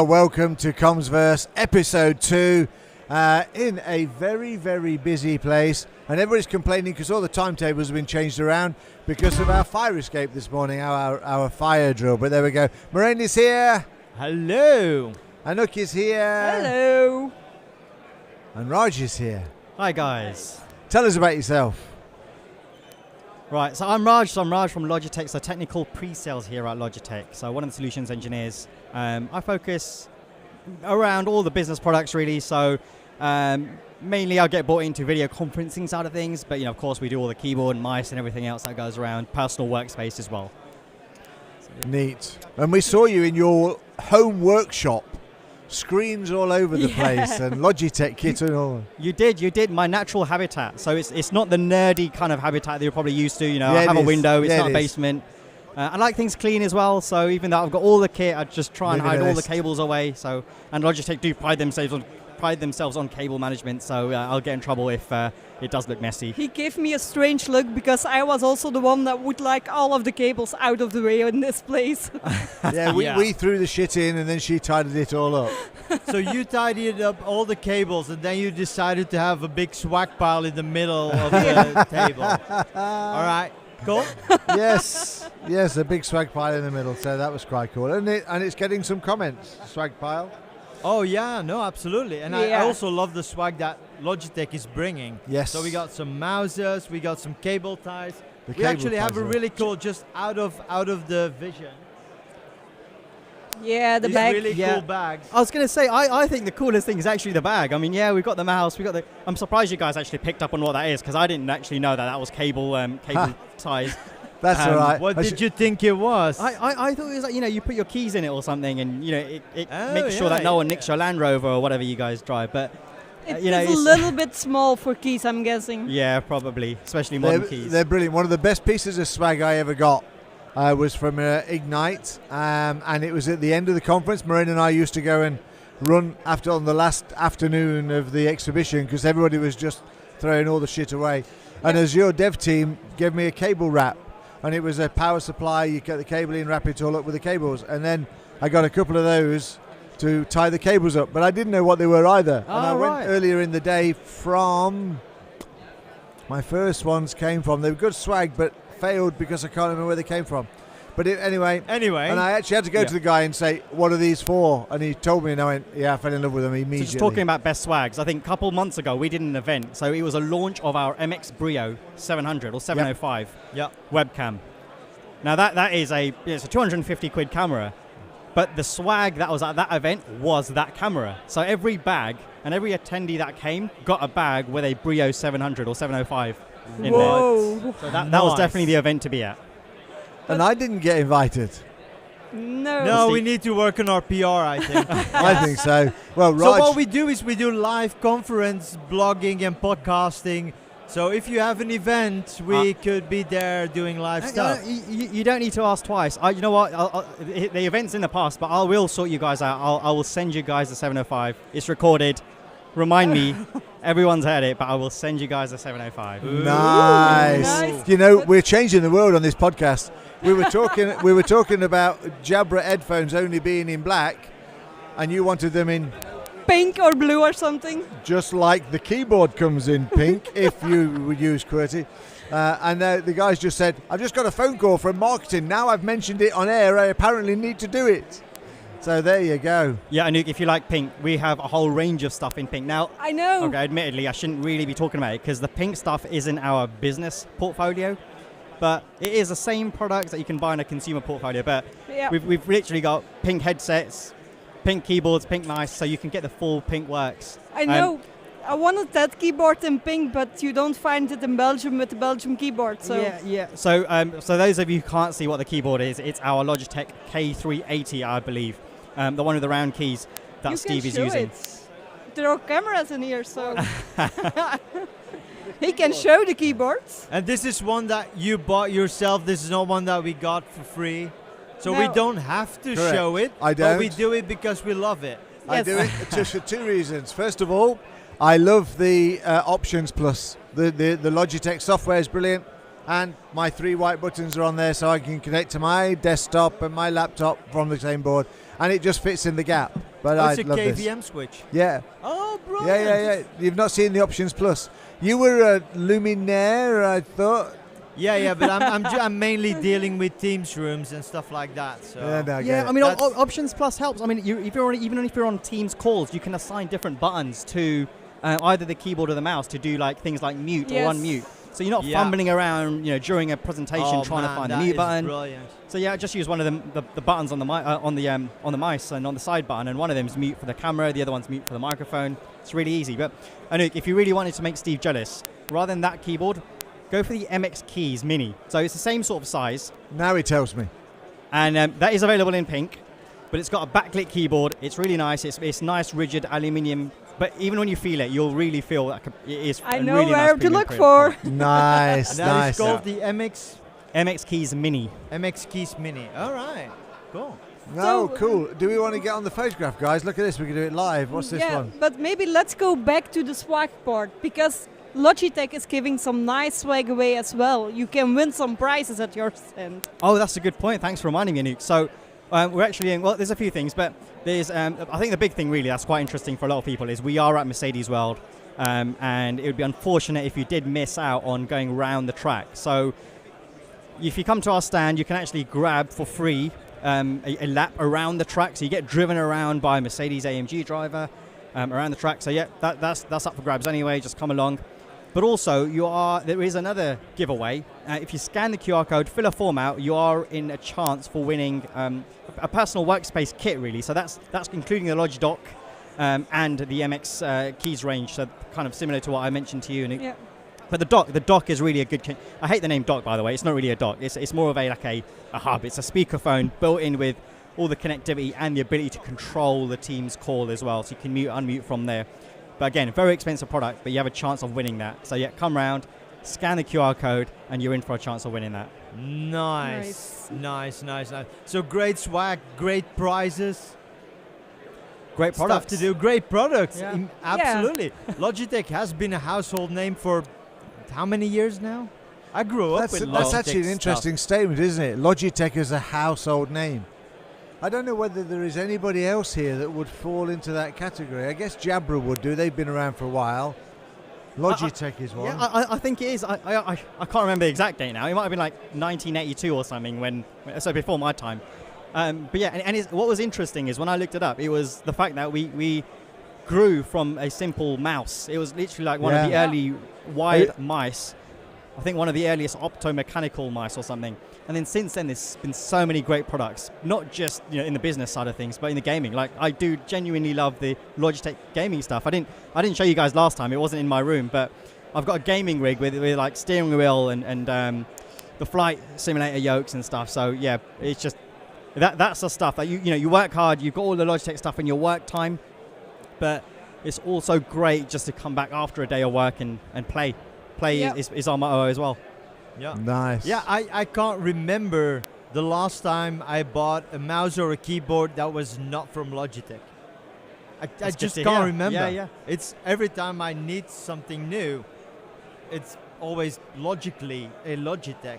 Well, welcome to Commsverse episode 2 in a very, very busy place. And everybody's complaining because all the timetables have been changed around because of our fire escape this morning, our fire drill. But there we go. Moraine is here. Hello. Anouk is here. Hello. And Raj is here. Hi, guys. Tell us about yourself. Right, so I'm Raj from Logitech, so technical pre-sales here at Logitech. So one of the solutions engineers. I focus around all the business products really. So mainly I'll get brought into video conferencing side of things, but of course we do all the keyboard and mice and everything else that goes around, personal workspace as well. Neat. And we saw you in your home workshop. Screens all over the place and Logitech kit and all. You did my natural habitat. So it's not the nerdy kind of habitat that you're probably used to. Yeah, I have a is. window, it's Yeah, not a it basement. I like things clean as well, so even though I've got all the kit, I just try and hide all the cables away. So, and Logitech do pride themselves on cable management, so I'll get in trouble if it does look messy. He gave me a strange look because I was also the one that would like all of the cables out of the way in this place. We threw the shit in and then she tidied it all up. So you tidied up all the cables and then you decided to have a big swag pile in the middle of the table. All right, cool. Yes, a big swag pile in the middle. So that was quite cool, and it's getting some comments. Swag pile. Oh yeah, no, absolutely. And I also love the swag that Logitech is bringing. Yes. So we got some mousers, we got some cable ties. The We cable actually have ties a are- really cool, just out of the vision. Yeah, the These bag. really cool bags. I was going to say, I think the coolest thing is actually the bag. I mean, we've got the mouse, I'm surprised you guys actually picked up on what that is, because I didn't actually know that was cable ties. That's all right. What did you think it was? I thought it was like, you put your keys in it or something, and it Oh, makes sure that no one nicks your Land Rover or whatever you guys drive. But It's a little bit small for keys, I'm guessing. Yeah, probably, especially modern keys. They're brilliant. One of the best pieces of swag I ever got was from Ignite, and it was at the end of the conference. Moraine and I used to go and run on the last afternoon of the exhibition because everybody was just throwing all the shit away. And as your dev team gave me a cable wrap, and it was a power supply. You get the cable in, wrap it all up with the cables, and then I got a couple of those to tie the cables up, but I didn't know what they were either. And I went earlier in the day from my first ones came from. They were good swag, but failed because I can't remember where they came from. But anyway, and I actually had to go to the guy and say, "What are these for?" And he told me, and I went, "Yeah, I fell in love with them immediately." So just talking about best swags, I think a couple months ago we did an event. So it was a launch of our MX Brio 700 or 705 webcam. Now that is it's a 250 quid camera, but the swag that was at that event was that camera. So every bag and every attendee that came got a bag with a Brio 700 or 705 in Whoa. there. So that was definitely the event to be at. And I didn't get invited. No. we need to work on our PR, I think. I think so. Well, So Raj, what we do is we do live conference blogging and podcasting. So if you have an event, we could be there doing live stuff. You don't need to ask twice. You know what? The event's in the past, but I will sort you guys out. I will send you guys the 705. It's recorded. Remind me. Everyone's heard it, but I will send you guys the 705. Nice. We're changing the world on this podcast. We were talking about Jabra headphones only being in black, and you wanted them in Pink or blue or something. just like the keyboard comes in pink if you would use QWERTY. And the guys just said, "I've just got a phone call from marketing. Now I've mentioned it on air, I apparently need to do it." So there you go. Yeah, Anouk, if you like pink, we have a whole range of stuff in pink. Now, I know. okay, admittedly, I shouldn't really be talking about it because the pink stuff isn't our business portfolio, but it is the same product that you can buy in a consumer portfolio. But we've literally got pink headsets, pink keyboards, pink mice, so you can get the full pink works. I know. I wanted that keyboard in pink, but you don't find it in Belgium with the Belgium keyboard. So Yeah. So those of you who can't see what the keyboard is, it's our Logitech K380, I believe. The one with the round keys that you Steve can is show using. it. There are cameras in here, so he can show the keyboards. And this is one that you bought yourself. This is not one that we got for free. So we don't have to Correct. show it. I don't. But we do it because we love it. I do it just for two reasons. First of all, I love the Options Plus. The Logitech software is brilliant. And my 3 white buttons are on there so I can connect to my desktop and my laptop from the same board. And it just fits in the gap. But Oh, I it's a love this. KVM switch. Yeah. Oh, brilliant. Yeah. You've not seen the Options Plus. You were a Luminaire, I thought. Yeah, but I'm mainly dealing with Teams rooms and stuff like that. So. Yeah, I mean, Options Plus helps. I mean, even if you're on Teams calls, you can assign different buttons to either the keyboard or the mouse to do like things like mute or unmute. So you're not fumbling around, during a presentation trying to find the mute button. Brilliant. So yeah, just use one of them, the buttons on the mice and on the side button, and one of them is mute for the camera, the other one's mute for the microphone. It's really easy. But Anouk, if you really wanted to make Steve jealous, rather than that keyboard, go for the MX Keys Mini. So it's the same sort of size. Now he tells me. And that is available in pink, but it's got a backlit keyboard. It's really nice. It's nice, rigid aluminium. But even when you feel it, you'll really feel like it is. I know really where nice to look product. for. Nice, That nice. is called the MX Keys Mini. MX Keys Mini. All right, cool. No, So- cool. Do we want to get on the photograph, guys? Look at this. We can do it live. What's this one? But maybe let's go back to the swag part, because Logitech is giving some nice swag away as well. You can win some prizes at your stand. Oh, that's a good point. Thanks for reminding me, Anouk. So we're actually in, well, there's a few things, but there's, I think the big thing really that's quite interesting for a lot of people is we are at Mercedes World, and it would be unfortunate if you did miss out on going round the track. So if you come to our stand, you can actually grab for free a lap around the track. So you get driven around by a Mercedes AMG driver around the track. So yeah, that's up for grabs anyway. Just come along. But also, there is another giveaway. If you scan the QR code, fill a form out, you are in a chance for winning a personal workspace kit, really. So that's including the Logitech dock and the MX keys range, so kind of similar to what I mentioned to you. Yeah. But the dock is really a good kit. I hate the name dock, by the way. It's not really a dock. It's more of a hub. It's a speakerphone built in with all the connectivity and the ability to control the Teams call as well. So you can mute, unmute from there. But again, a very expensive product, but you have a chance of winning that. So yeah, come round, scan the QR code, and you're in for a chance of winning that. Nice. So great swag, great prizes. Great products. Stuff to do, great products. Yeah. Absolutely. Logitech has been a household name for how many years now? I grew up with Logitech. That's actually an interesting stuff. statement, isn't it? Logitech is a household name. I don't know whether there is anybody else here that would fall into that category. I guess Jabra would do. They've been around for a while. Logitech is one. Yeah, I think it is. I can't remember the exact date now. It might have been like 1982 or something, so before my time. But yeah, and what was interesting is when I looked it up, it was the fact that we grew from a simple mouse. It was literally like one of the early wired mice. I think one of the earliest optomechanical mice or something. And then since then, there's been so many great products, not just in the business side of things, but in the gaming. Like I do genuinely love the Logitech gaming stuff. I didn't show you guys last time. It wasn't in my room, but I've got a gaming rig with like steering wheel and the flight simulator yokes and stuff. So yeah, it's just that's the stuff that you work hard. You've got all the Logitech stuff in your work time, but it's also great just to come back after a day of work and play. Play is our motto as well. Yeah. Nice. Yeah, I can't remember the last time I bought a mouse or a keyboard that was not from Logitech. I just can't remember. Yeah. It's every time I need something new, it's always logically a Logitech.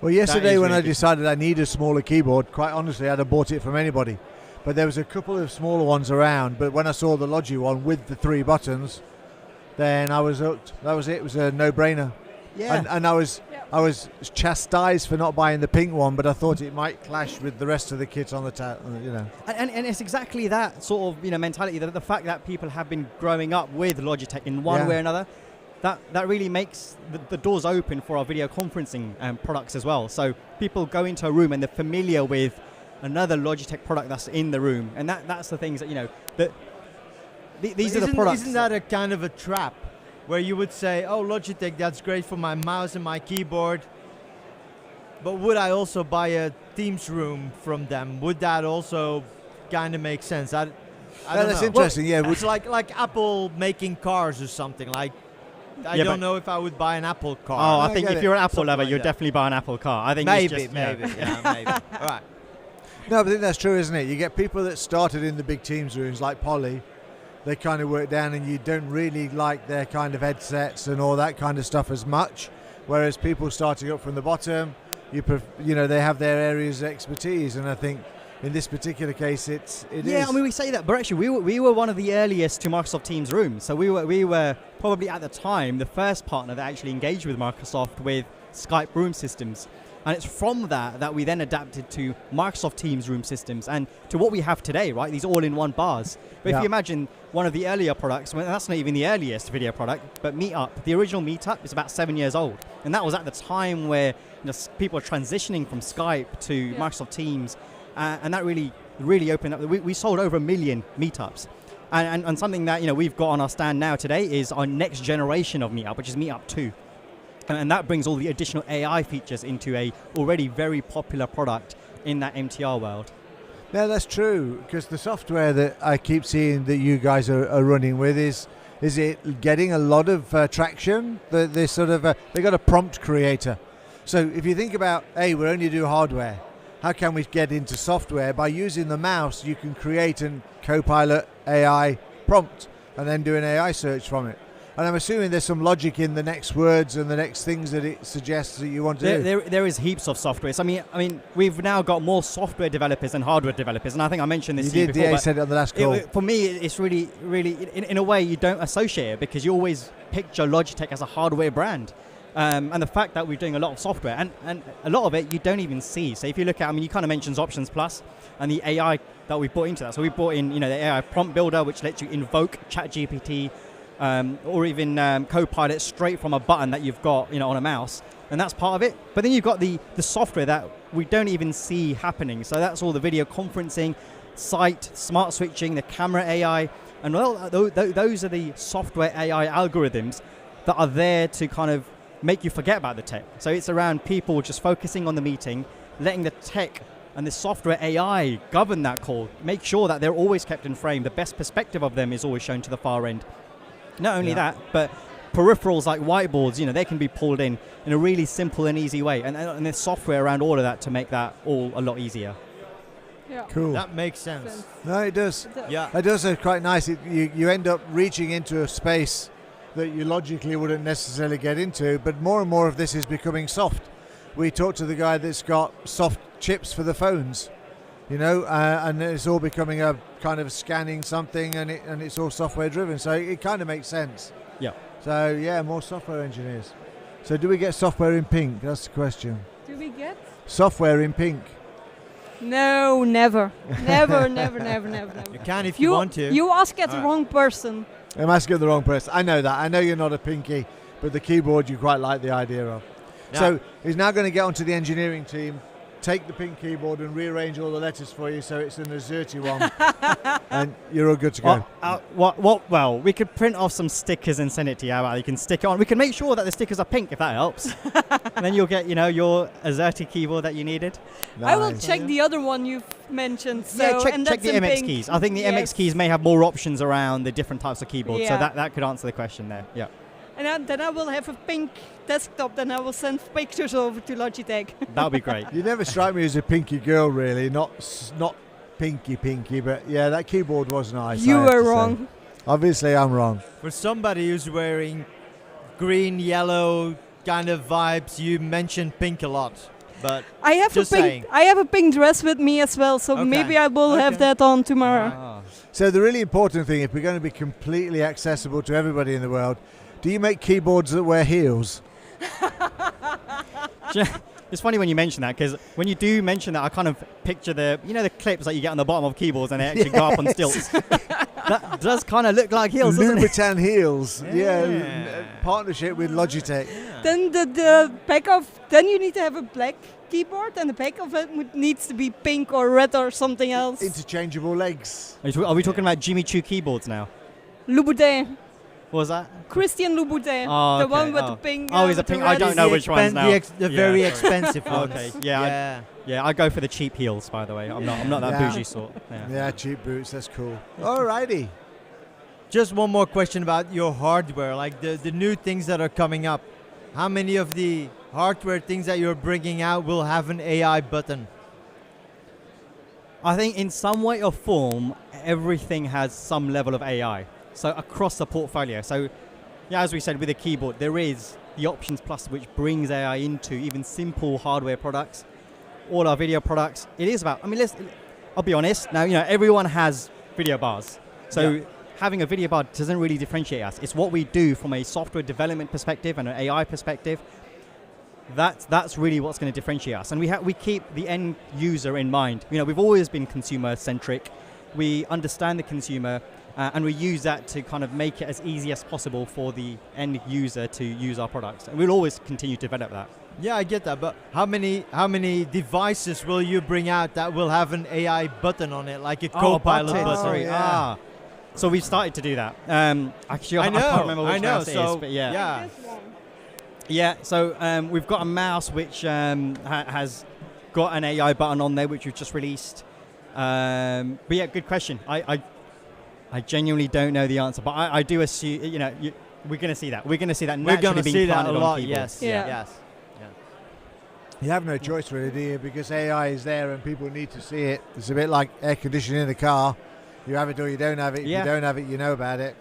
Well, yesterday when really I good. decided I need a smaller keyboard, quite honestly, I'd have bought it from anybody. But there was a couple of smaller ones around. But when I saw the Logi one with the 3 buttons, then I was hooked. That was it. It was a no-brainer. Yeah. And I was chastised for not buying the pink one, but I thought it might clash with the rest of the kit on the And it's exactly that sort of mentality, that the fact that people have been growing up with Logitech in one way or another, that really makes the doors open for our video conferencing products as well. So people go into a room and they're familiar with another Logitech product that's in the room, and that's the things that these are the products. Isn't that a kind of a trap? Where you would say, oh, Logitech, that's great for my mouse and my keyboard, but would I also buy a Teams room from them? Would that also kind of make sense? I don't that's know. interesting. It's like Apple making cars or something. Like, I don't know if I would buy an Apple car. Oh, I think if you're an Apple Something lover, like you'd that. definitely buy an Apple car. I think maybe. maybe. All right. No, but I think that's true, isn't it? You get people that started in the big Teams rooms like Polly. They kind of work down and you don't really like their kind of headsets and all that kind of stuff as much. Whereas people starting up from the bottom, they have their areas of expertise. And I think in this particular case, it is. Yeah, I mean, we say that, but actually we were one of the earliest to Microsoft Teams rooms. So we were probably at the time the first partner that actually engaged with Microsoft with Skype room systems. And it's from that we then adapted to Microsoft Teams room systems and to what we have today, right? These all-in-one bars. But if you imagine one of the earlier products, well, that's not even the earliest video product, but Meetup, the original Meetup is about 7 years old. And that was at the time where people are transitioning from Skype to Microsoft Teams. And that really opened up. We sold over 1 million Meetups. And something that we've got on our stand now today is our next generation of Meetup, which is Meetup 2. And that brings all the additional AI features into a already very popular product in that MTR world. No, that's true, because the software that I keep seeing that you guys are running with is it getting a lot of traction? They got a prompt creator. So if you think about, hey, we only do hardware, how can we get into software? By using the mouse, you can create a Copilot AI prompt and then do an AI search from it. And I'm assuming there's some logic in the next words and the next things that it suggests that you want to do. There is heaps of software. So, I mean, we've now got more software developers than hardware developers, and I think I mentioned this to you before. You said it on the last call. For me, it's really, in a way, you don't associate it because you always picture Logitech as a hardware brand. And the fact that we're doing a lot of software, and a lot of it you don't even see. So if you look at, you kind of mentioned Options Plus and the AI that we brought into that. So we brought in, the AI prompt builder, which lets you invoke ChatGPT, or even Copilot straight from a button that you've got, on a mouse, and that's part of it. But then you've got the software that we don't even see happening. So that's all the video conferencing, sight, smart switching, the camera AI, and those are the software AI algorithms that are there to kind of make you forget about the tech. So it's around people just focusing on the meeting, letting the tech and the software AI govern that call, make sure that they're always kept in frame. The best perspective of them is always shown to the far end. Not only that, but peripherals like whiteboards, they can be pulled in a really simple and easy way. And there's software around all of that to make that all a lot easier. Yeah. Cool. That makes sense. No, it does. Yeah. It does. It's quite nice. You end up reaching into a space that you logically wouldn't necessarily get into, but more and more of this is becoming soft. We talked to the guy that's got soft chips for the phones, and it's all becoming a kind of scanning something, and it's all software driven. So it kind of makes sense. Yeah. So yeah, more software engineers. So do we get software in pink? That's the question. Do we get software in pink? No, never. never. You can if you want to. You ask at the wrong person. I'm asking the wrong person. I know that. I know you're not a pinky, but the keyboard you quite like the idea of. Yeah. So he's now going to get onto the engineering team, take the pink keyboard and rearrange all the letters for you so it's an AZERTY one, and you're all good to go. Well, we could print off some stickers and send it to you. You can stick it on. We can make sure that the stickers are pink if that helps. And then you'll get, your AZERTY keyboard that you needed. Nice. I will check the other one you've mentioned. So, check the MX keys. I think the MX keys may have more options around the different types of keyboards, so that could answer the question there. Yeah. And then I will have a pink desktop, then I will send pictures over to Logitech. That would be great. You never strike me as a pinky girl, really. Not pinky, but yeah, that keyboard was nice. You were wrong. Obviously, I'm wrong. For somebody who's wearing green, yellow kind of vibes, you mentioned pink a lot. But I have a pink dress with me as well, so maybe I will have that on tomorrow. Ah. So the really important thing, if we're going to be completely accessible to everybody in the world, do you make keyboards that wear heels? It's funny when you mention that, because when you do mention that, I kind of picture the clips that you get on the bottom of keyboards and they actually go up on stilts. That does kind of look like heels, doesn't it? Louboutin heels. Yeah. Partnership with Logitech. Yeah. Then the back of, then you need to have a black keyboard and the back of it needs to be pink or red or something else. Interchangeable legs. Are we talking about Jimmy Choo keyboards now? Louboutin. What was that? Christian Louboutin, the one with the pink. He's a pink. I don't know which ones now. The very expensive ones. Okay. Yeah. I go for the cheap heels, by the way. I'm not that bougie sort. Yeah, cheap boots. That's cool. Alrighty. Just one more question about your hardware, like the new things that are coming up. How many of the hardware things that you're bringing out will have an AI button? I think in some way or form, everything has some level of AI. So across the portfolio. So, as we said, with the keyboard, there is the Options Plus, which brings AI into even simple hardware products. All our video products. It is about, I'll be honest. Now, everyone has video bars. So having a video bar doesn't really differentiate us. It's what we do from a software development perspective and an AI perspective. That's really what's going to differentiate us. And we keep the end user in mind. We've always been consumer-centric. We understand the consumer, and we use that to kind of make it as easy as possible for the end user to use our products. And we'll always continue to develop that. Yeah, I get that, but how many devices will you bring out that will have an AI button on it, like a Copilot button? Sorry. yeah. So we've started to do that. Actually, I can't remember which mouse it is, but yeah. Yeah, so we've got a mouse which has got an AI button on there, which we've just released. But yeah, good question. I genuinely don't know the answer, but I do assume, we're going to see that. We're going to see that naturally being planted on keyboard. Yes. Yeah. Yes. You have no choice really, do you? Because AI is there and people need to see it. It's a bit like air conditioning in the car. You have it or you don't have it. If you don't have it, you know about it.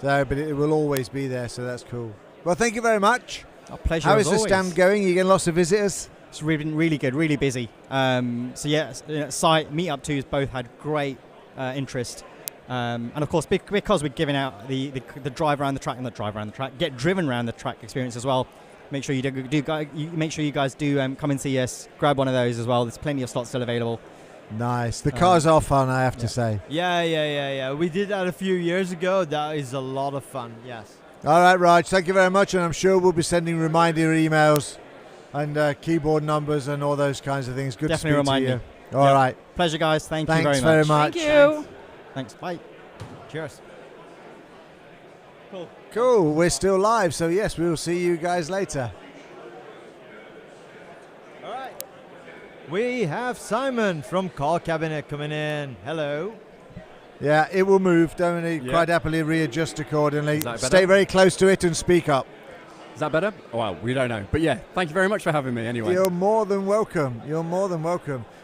So, but it will always be there, so that's cool. Well, thank you very much. Our pleasure. How is the stand going? You getting lots of visitors? It's been really good, really busy. So yeah, site Meetup 2 has both had great interest. And of course, because we're giving out the drive around the track and the drive around the track, get driven around the track experience as well. Make sure make sure you guys do come and see us. Grab one of those as well. There's plenty of slots still available. Nice. The cars are fun, I have to say. Yeah. We did that a few years ago. That is a lot of fun. Yes. All right, Raj. Thank you very much, and I'm sure we'll be sending reminder emails and keyboard numbers and all those kinds of things. Good Definitely to speak remind to you. All right. Pleasure, guys. Thanks you very very much. Thank you. Thanks. Bye. Cheers. Cool. We're still live, so yes, we will see you guys later. All right. We have Simon from Callcabinet coming in. Hello. Yeah, it will move. Don't quite happily readjust accordingly. Stay very close to it and speak up. Is that better? Oh, well, we don't know. But yeah, thank you very much for having me anyway. You're more than welcome.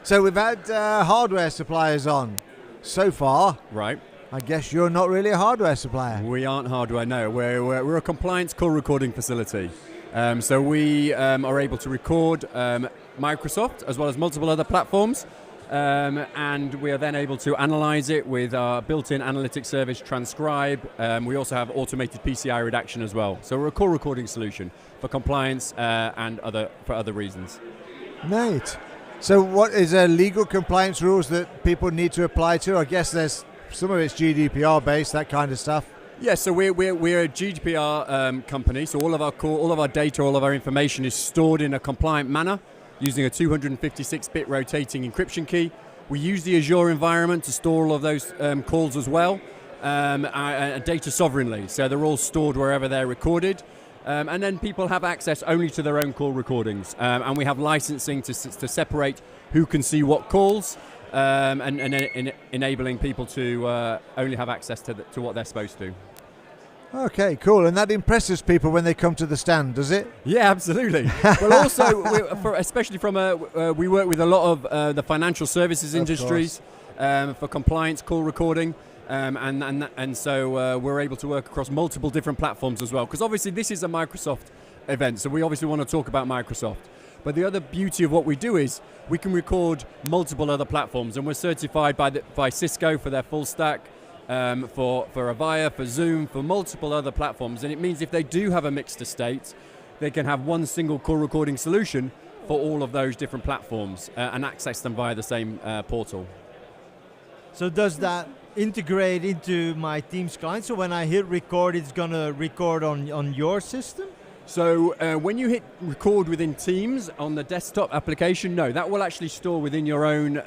So we've had hardware suppliers on so far. Right. I guess you're not really a hardware supplier. We aren't hardware, no. We're a compliance call recording facility. So we are able to record Microsoft as well as multiple other platforms. And we are then able to analyze it with our built-in analytics service, Transcribe. We also have automated PCI redaction as well. So we're a call recording solution for compliance and for other reasons. Right. So what is legal compliance rules that people need to apply to? I guess there's some of it's GDPR based, that kind of stuff. Yeah, so we're a GDPR company. So all of our data, all of our information is stored in a compliant manner using a 256-bit rotating encryption key. We use the Azure environment to store all of those calls as well, data sovereignly. So they're all stored wherever they're recorded. And then people have access only to their own call recordings. And we have licensing to separate who can see what calls, and enabling people to only have access to what they're supposed to. Okay, cool. And that impresses people when they come to the stand, does it? Yeah, absolutely. Well, also, especially we work with a lot of the financial services industries for compliance call recording. And so we're able to work across multiple different platforms as well. Because obviously this is a Microsoft event, so we obviously want to talk about Microsoft. But the other beauty of what we do is we can record multiple other platforms, and we're certified by Cisco for their full stack, for Avaya, for Zoom, for multiple other platforms. And it means if they do have a mixed estate, they can have one single call recording solution for all of those different platforms and access them via the same portal. So does that integrate into my Teams client? So when I hit record, it's going to record on your system? So when you hit record within Teams on the desktop application, no, that will actually store within your own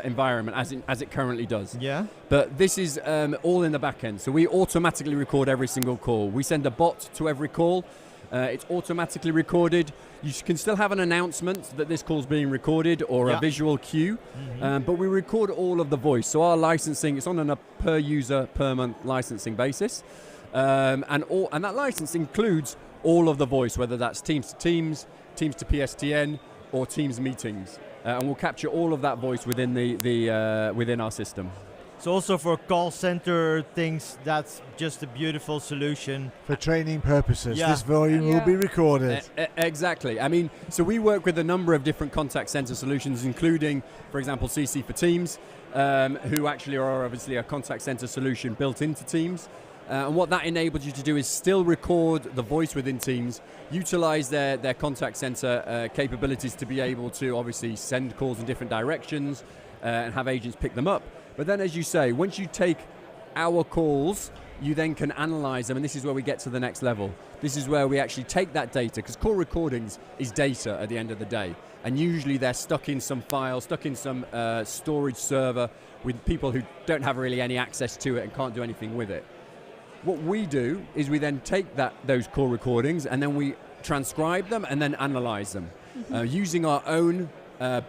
environment as it currently does. Yeah. But this is all in the back end. So we automatically record every single call. We send a bot to every call. It's automatically recorded. You can still have an announcement that this call's being recorded or a visual cue, but we record all of the voice. So our licensing, it's on a per user, per month licensing basis. And that license includes all of the voice, whether that's Teams to Teams, Teams to PSTN, or Teams meetings. And we'll capture all of that voice within within our system. So also for call center things, that's just a beautiful solution. For training purposes, Yeah. this volume will be recorded. Exactly. I mean, so we work with a number of different contact center solutions, including, for example, CC for Teams, who actually are obviously a contact center solution built into Teams. And what that enables you to do is still record the voice within Teams, utilize their contact center capabilities to be able to obviously send calls in different directions and have agents pick them up. But then, as you say, once you take our calls, you then can analyze them, and this is where we get to the next level. This is where we actually take that data, because call recordings is data at the end of the day, and usually they're stuck in some file, stuck in some storage server with people who don't have really any access to it and can't do anything with it. What we do is we then take those call recordings and then we transcribe them and then analyze them using our own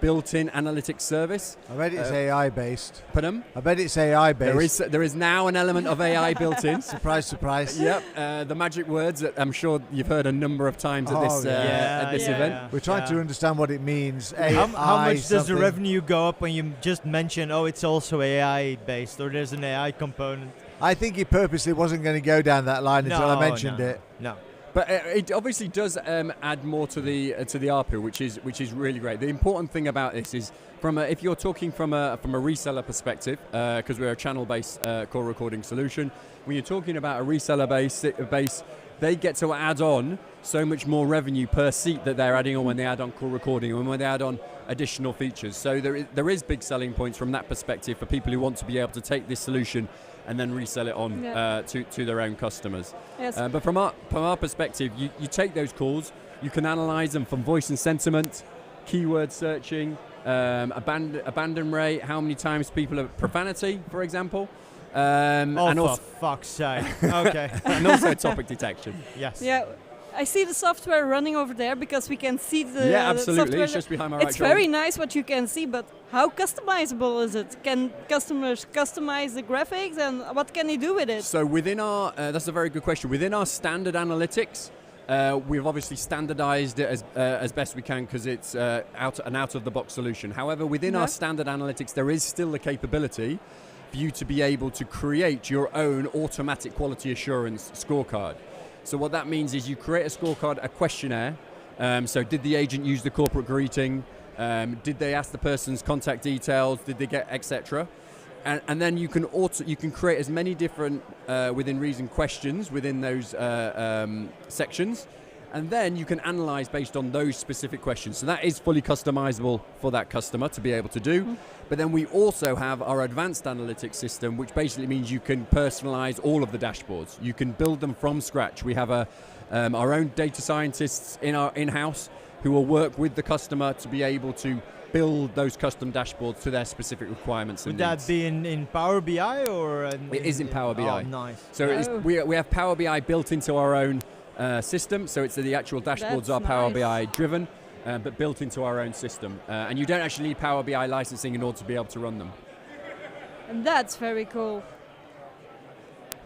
built-in analytics service. I bet it's AI-based. Pardon? I bet it's AI-based. There is now an element of AI built in. Surprise, surprise. Yep, the magic words that I'm sure you've heard a number of times at this event. We're trying to understand what it means. AI, how much does the something. revenue go up when you just mention, oh, it's also AI-based, or there's an AI component? I think he purposely wasn't going to go down that line until I mentioned it. No. But it obviously does add more to the ARPU, which is really great. The important thing about this is, if you're talking from a reseller perspective, because we're a channel-based call recording solution, when you're talking about a reseller base, they get to add on so much more revenue per seat that they're adding on when they add on call recording and when they add on additional features. So there is big selling points from that perspective for people who want to be able to take this solution and then resell it on to their own customers. Yes. But from our perspective, you take those calls, you can analyze them from voice and sentiment, keyword searching, abandon rate, how many times people have profanity, for example. And for fuck's sake. Okay. And also topic detection. Yes. Yeah. I see the software running over there because we can see the absolutely. software. It's just behind my right It's shoulder. very nice what you can see, but how customizable is it? Can customers customize the graphics, and what can they do with it? So within our, that's a very good question. Within our standard analytics, we've obviously standardized it as best we can because it's an out-of-the-box solution. However, within our standard analytics, there is still the capability for you to be able to create your own automatic quality assurance scorecard. So what that means is you create a scorecard, a questionnaire. So did the agent use the corporate greeting? Did they ask the person's contact details? Did they get etc.? And then you can create as many different within reason questions within those sections, and then you can analyze based on those specific questions. So that is fully customizable for that customer to be able to do. Mm-hmm. But then we also have our advanced analytics system, which basically means you can personalize all of the dashboards. You can build them from scratch. We have our own data scientists in-house who will work with the customer to be able to build those custom dashboards to their specific requirements and needs. Would that be in Power BI or? It is in Power BI. Oh, nice. So we have Power BI built into our own system, so it's the actual dashboards are Power BI driven, but built into our own system. And you don't actually need Power BI licensing in order to be able to run them. And that's very cool.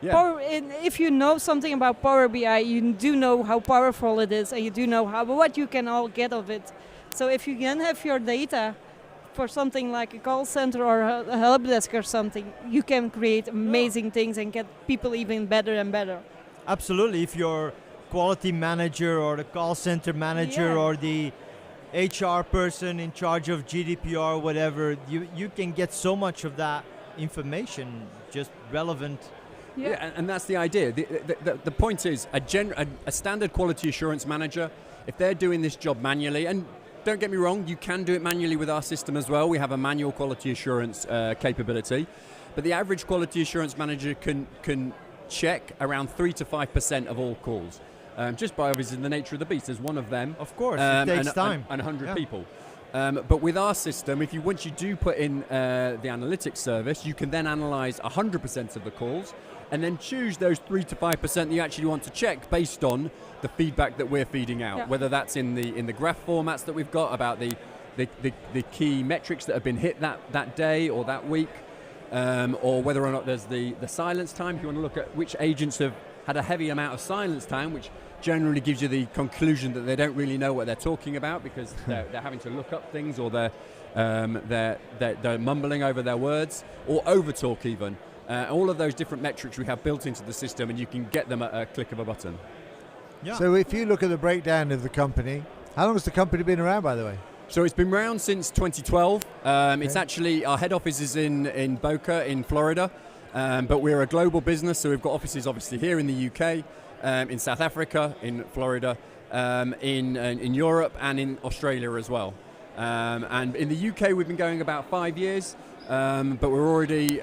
Yeah. If you know something about Power BI, you do know how powerful it is, and you do know what you can all get of it. So if you can have your data for something like a call center or a help desk or something, you can create amazing things and get people even better and better. Absolutely. If you're quality manager or the call center manager or the HR person in charge of GDPR, whatever, you can get so much of that information just relevant. Yeah, and that's the idea. The point is, a standard quality assurance manager, if they're doing this job manually, and don't get me wrong, you can do it manually with our system as well. We have a manual quality assurance capability, but the average quality assurance manager can check around 3 to 5% of all calls, just by obviously the nature of the beast. There's one of them. Of course, it takes time. And 100 people. But with our system, once you do put in the analytics service, you can then analyze 100% of the calls and then choose those 3 to 5% that you actually want to check based on the feedback that we're feeding out, whether that's in the graph formats that we've got about the key metrics that have been hit that day or that week, or whether or not there's the silence time. If you want to look at which agents have had a heavy amount of silence time, which generally gives you the conclusion that they don't really know what they're talking about because they're having to look up things or they're They're mumbling over their words or over talk even. All of those different metrics we have built into the system, and you can get them at a click of a button. Yeah. So if you look at the breakdown of the company, how long has the company been around, by the way? So it's been around since 2012. It's actually, our head office is in Boca in Florida, but we're a global business, so we've got offices obviously here in the UK, in South Africa, in Florida, in Europe, and in Australia as well. And in the UK we've been going about 5 years, but we're already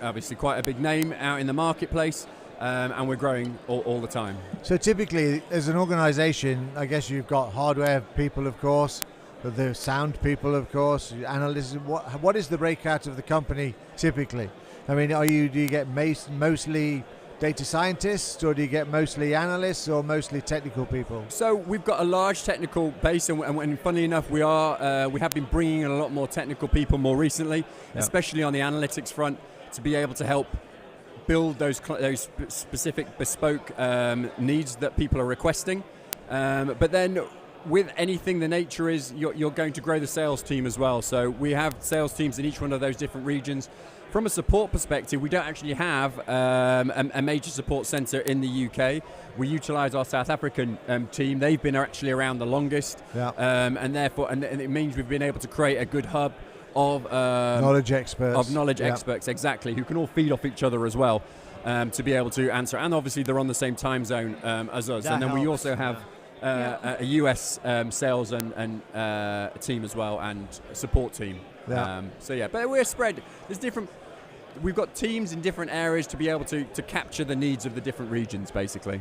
obviously quite a big name out in the marketplace, and we're growing all the time. So typically as an organisation, I guess you've got hardware people, of course, the sound people, of course, analysts. What is the breakout of the company typically? I mean, do you get mostly data scientists, or do you get mostly analysts, or mostly technical people? So we've got a large technical base, and funnily enough, we have been bringing in a lot more technical people more recently, especially on the analytics front, to be able to help build those specific bespoke needs that people are requesting. But then with anything, the nature is you're going to grow the sales team as well. So we have sales teams in each one of those different regions. From a support perspective, we don't actually have a major support centre in the UK. We utilise our South African team. They've been actually around the longest, and therefore, and it means we've been able to create a good hub of knowledge experts. Experts, exactly, who can all feed off each other as well, to be able to answer. And obviously, they're on the same time zone as us. That and then helps. we also have a US sales and team as well, and support team. But we're spread. There's different. We've got teams in different areas to be able to capture the needs of the different regions, basically.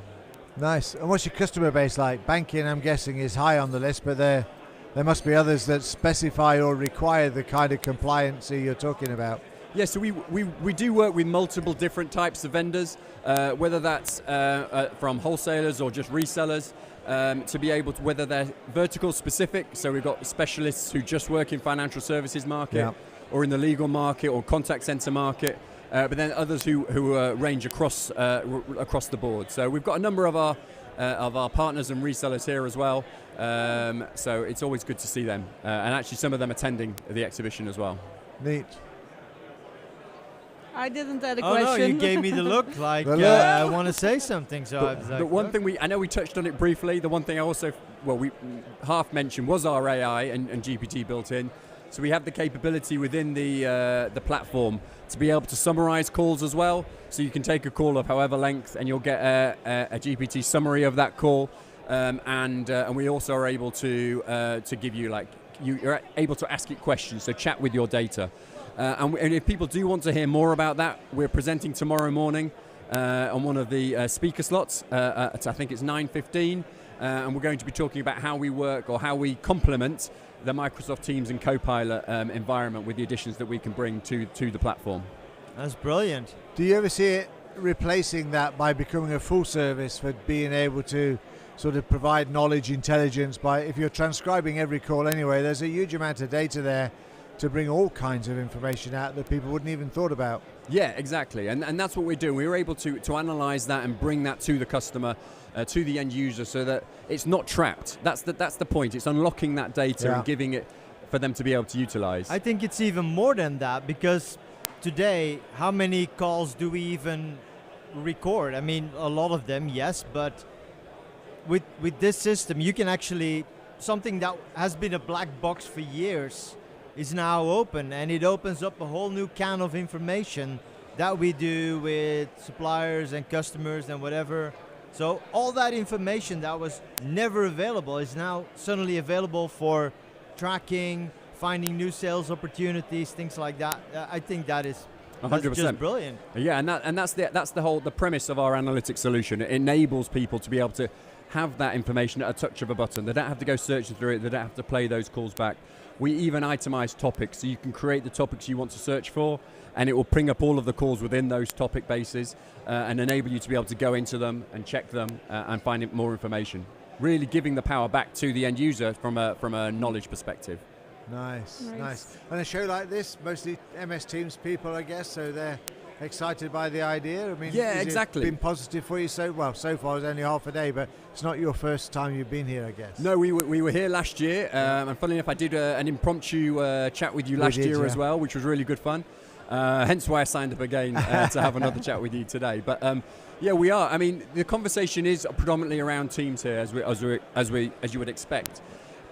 Nice. And what's your customer base like? Banking, I'm guessing, is high on the list, but there must be others that specify or require the kind of compliance you're talking about. Yeah, so we do work with multiple different types of vendors, whether that's from wholesalers or just resellers, to be able to, whether they're vertical specific, so we've got specialists who just work in financial services market, or in the legal market or contact center market, but then others who range across the board. So we've got a number of our partners and resellers here as well, so it's always good to see them, and actually some of them attending the exhibition as well. Neat. I didn't add a question. Oh no, you gave me the look like I want to say something. So I was like, the one thing I know we touched on it briefly. The one thing I also, we half mentioned was our AI and GPT built in. So we have the capability within the platform to be able to summarize calls as well. So you can take a call of however length, and you'll get a GPT summary of that call. And we also are able to give you, like, you're able to ask it questions. So chat with your data. And if people do want to hear more about that, we're presenting tomorrow morning on one of the speaker slots. I think it's 9:15, and we're going to be talking about how we work, or how we complement the Microsoft Teams and Copilot environment with the additions that we can bring to the platform. That's brilliant. Do you ever see it replacing that by becoming a full service for being able to sort of provide knowledge intelligence? If you're transcribing every call anyway, there's a huge amount of data there to bring all kinds of information out that people wouldn't even thought about. Yeah, exactly, and that's what we're doing. We were able to analyze that and bring that to the customer, to the end user, so that it's not trapped. That's the point. It's unlocking that data and giving it for them to be able to utilize. I think it's even more than that, because today, how many calls do we even record? I mean, a lot of them, yes, but with this system, you can actually, something that has been a black box for years is now open, and it opens up a whole new can of information that we do with suppliers and customers and whatever. So all that information that was never available is now suddenly available for tracking, finding new sales opportunities, things like that. I think that is 100% just brilliant. Yeah, and that's the premise of our analytics solution. It enables people to be able to have that information at a touch of a button. They don't have to go searching through it. They don't have to play those calls back. We even itemize topics, so you can create the topics you want to search for, and it will bring up all of the calls within those topic bases, and enable you to be able to go into them and check them and find more information. Really giving the power back to the end user from a knowledge perspective. Nice. And a show like this, mostly MS Teams people, I guess, so they're Excited by the idea? I mean, Yeah, has exactly. it been positive for you? So far it's only half a day, but it's not your first time you've been here, I guess. No, we were here last year, and funnily enough, I did an impromptu chat with you last year as well, which was really good fun. Hence why I signed up again to have another chat with you today. But yeah, we are. I mean, the conversation is predominantly around Teams here, as you would expect.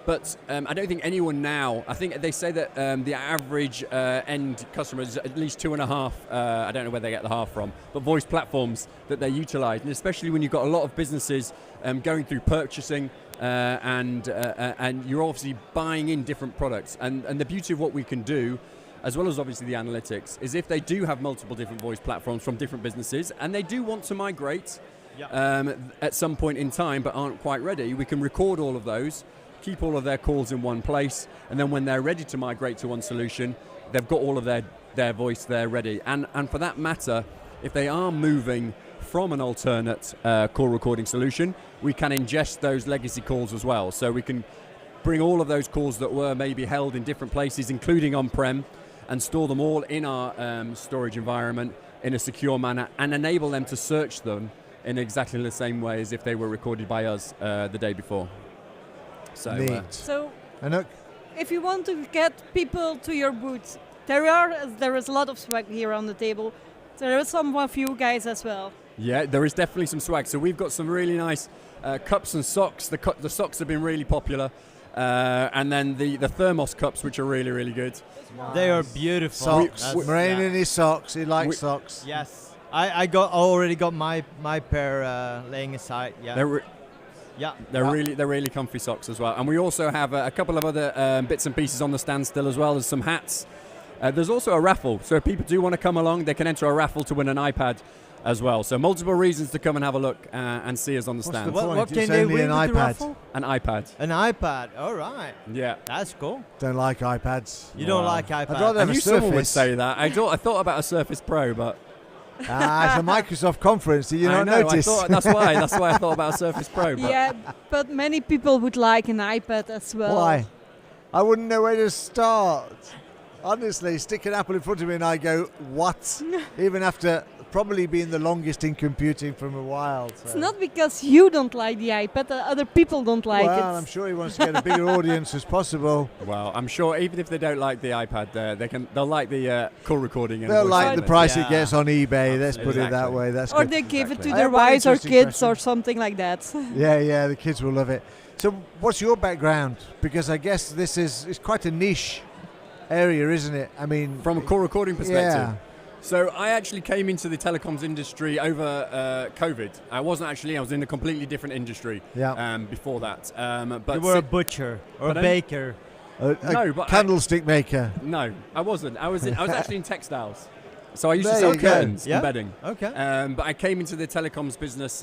But I don't think anyone now. I think they say that the average end customer is at least 2.5. I don't know where they get the half from, but voice platforms that they utilise, and especially when you've got a lot of businesses going through purchasing and you're obviously buying in different products. And the beauty of what we can do, as well as obviously the analytics, is if they do have multiple different voice platforms from different businesses and they do want to migrate at some point in time but aren't quite ready, we can record all of those, keep all of their calls in one place, and then when they're ready to migrate to one solution, they've got all of their voice there ready. And for that matter, if they are moving from an alternate call recording solution, we can ingest those legacy calls as well. So we can bring all of those calls that were maybe held in different places, including on-prem, and store them all in our storage environment in a secure manner and enable them to search them in exactly the same way as if they were recorded by us the day before. So, So Anouk? if you want to get people to your booth, there is a lot of swag here on the table. There are some of you guys as well. yeah, there is definitely some swag. So we've got some really nice cups and socks. The socks have been really popular. And then the thermos cups, which are really, really good. Nice. They are beautiful. Socks. Moraine in his socks. He likes socks. Yes. I already got my pair laying aside. Yeah. They're really comfy socks as well. And we also have a couple of other bits and pieces on the stand still, as well as some hats. There's also a raffle. So if people do want to come along, they can enter a raffle to win an iPad as well. So multiple reasons to come and have a look and see us on the stand. What can they win with the raffle? An iPad. An iPad. All right. Yeah. That's cool. Don't like iPads. You don't like iPads? I'd rather I have knew a someone would Surface. say that. I thought about a Surface Pro, but It's a Microsoft conference. Did you not notice? That's why I thought about a Surface Pro. But Yeah, but many people would like an iPad as well. Why? I wouldn't know where to start. Honestly, stick an Apple in front of me and I go, what? Even after probably being the longest in computing from a while. So. It's not because you don't like the iPad, other people don't like it. Well, I'm sure he wants to get a bigger audience as possible. Well, I'm sure even if they don't like the iPad, they'll like the call recording. And They'll voice like on the it. price it gets on eBay. Let's put it that Exactly. way. That's Or good. they give it to I their have one wives or interesting kids question. or something like that. Yeah, the kids will love it. So what's your background? Because I guess this is quite a niche area, isn't it? I mean, From a call recording perspective. Yeah. So I actually came into the telecoms industry over COVID. I was in a completely different industry before that. But you were a butcher or a baker. A candlestick maker. No, I wasn't. I was actually in textiles. So I used to There sell you go. curtains and bedding. Okay. But I came into the telecoms business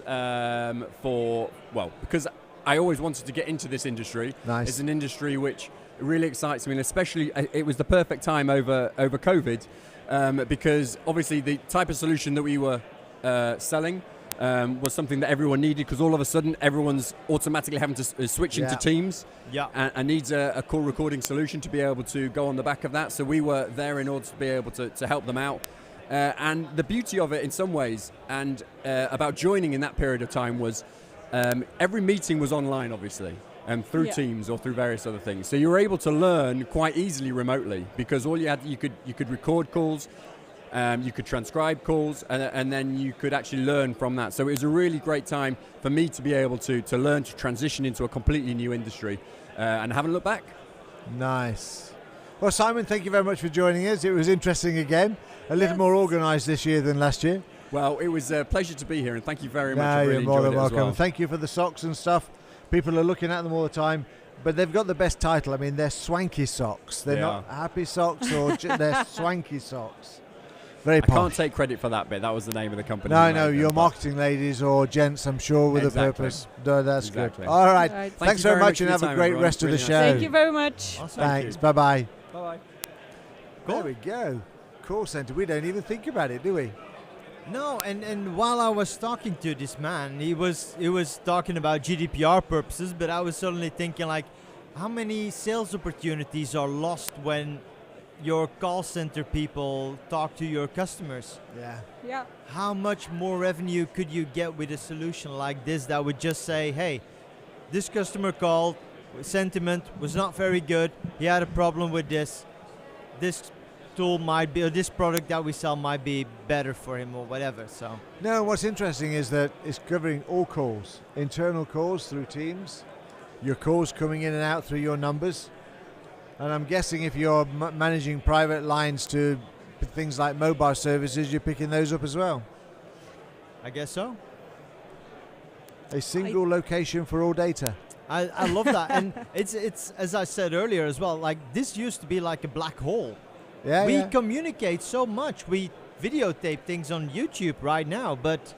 because I always wanted to get into this industry. Nice. It's an industry which really excites me, and especially it was the perfect time over COVID because obviously the type of solution that we were selling was something that everyone needed, because all of a sudden everyone's automatically having to switch into Teams and needs a call recording solution to be able to go on the back of that. So we were there in order to be able to help them out. And the beauty of it in some ways, and about joining in that period of time, was every meeting was online, obviously, and through Teams or through various other things. So you were able to learn quite easily remotely, because all you could record calls, you could transcribe calls, and then you could actually learn from that. So it was a really great time for me to be able to learn to transition into a completely new industry, and haven't looked back. Nice. Well, Simon, thank you very much for joining us. It was interesting again. A little more organised this year than last year. Well, it was a pleasure to be here, and thank you very much. No, I really you're more enjoyed than it as welcome. well. Thank you for the socks and stuff. People are looking at them all the time, but they've got the best title. I mean, they're swanky socks. They're not happy socks or they're swanky socks. Very posh. I can't take credit for that bit. That was the name of the company. No, your marketing ladies or gents, I'm sure, with a purpose. No, that's good. All right. Thanks very much, and have a great rest of the show. Thank you very much. Awesome. Thanks. Bye-bye. Bye-bye. There we go. Call center. We don't even think about it, do we? No, and while I was talking to this man, he was talking about GDPR purposes, but I was suddenly thinking, like, how many sales opportunities are lost when your call center people talk to your customers. Yeah. Yeah. How much more revenue could you get with a solution like this that would just say, hey, this customer called, sentiment was not very good, he had a problem with this tool might be, or this product that we sell might be better for him or whatever. So No, what's interesting is that it's covering all calls, internal calls through Teams, your calls coming in and out through your numbers, and I'm guessing if you're managing private lines to things like mobile services, you're picking those up as well. I guess so. A single location for all data. I love that. And it's as I said earlier as well, like this used to be like a black hole. Yeah, We yeah. communicate so much. We videotape things on YouTube right now, but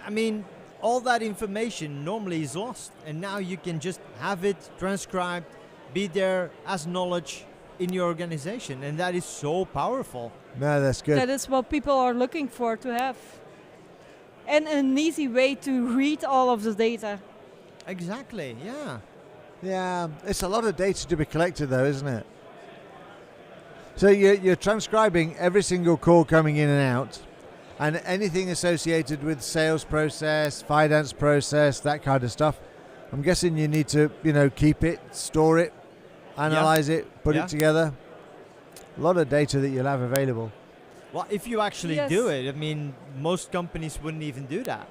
I mean, all that information normally is lost, and now you can just have it transcribed, be there as knowledge in your organization, and that is so powerful. No, that's good. That is what people are looking for to have. And an easy way to read all of the data. Exactly, yeah. Yeah, it's a lot of data to be collected though, isn't it? So you're transcribing every single call coming in and out, and anything associated with sales process, finance process, that kind of stuff. I'm guessing you need to, keep it, store it, analyze it, put Yeah. it together. A lot of data that you'll have available. Well, if you actually Yes. do it, I mean, most companies wouldn't even do that.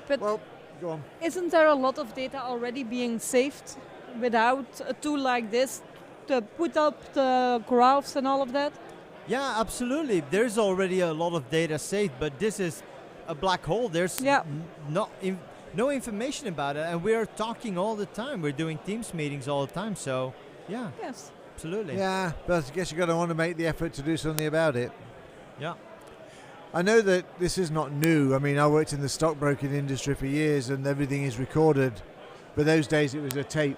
But Well, go on. isn't there a lot of data already being saved without a tool like this to put up the graphs and all of that? Yeah, absolutely. There's already a lot of data saved, but this is a black hole. There's Yeah. no information about it, and we're talking all the time. We're doing Teams meetings all the time, so yeah, Yes. absolutely. Yeah, but I guess you're going to want to make the effort to do something about it. Yeah. I know that this is not new. I mean, I worked in the stockbroking industry for years and everything is recorded. But those days it was a tape.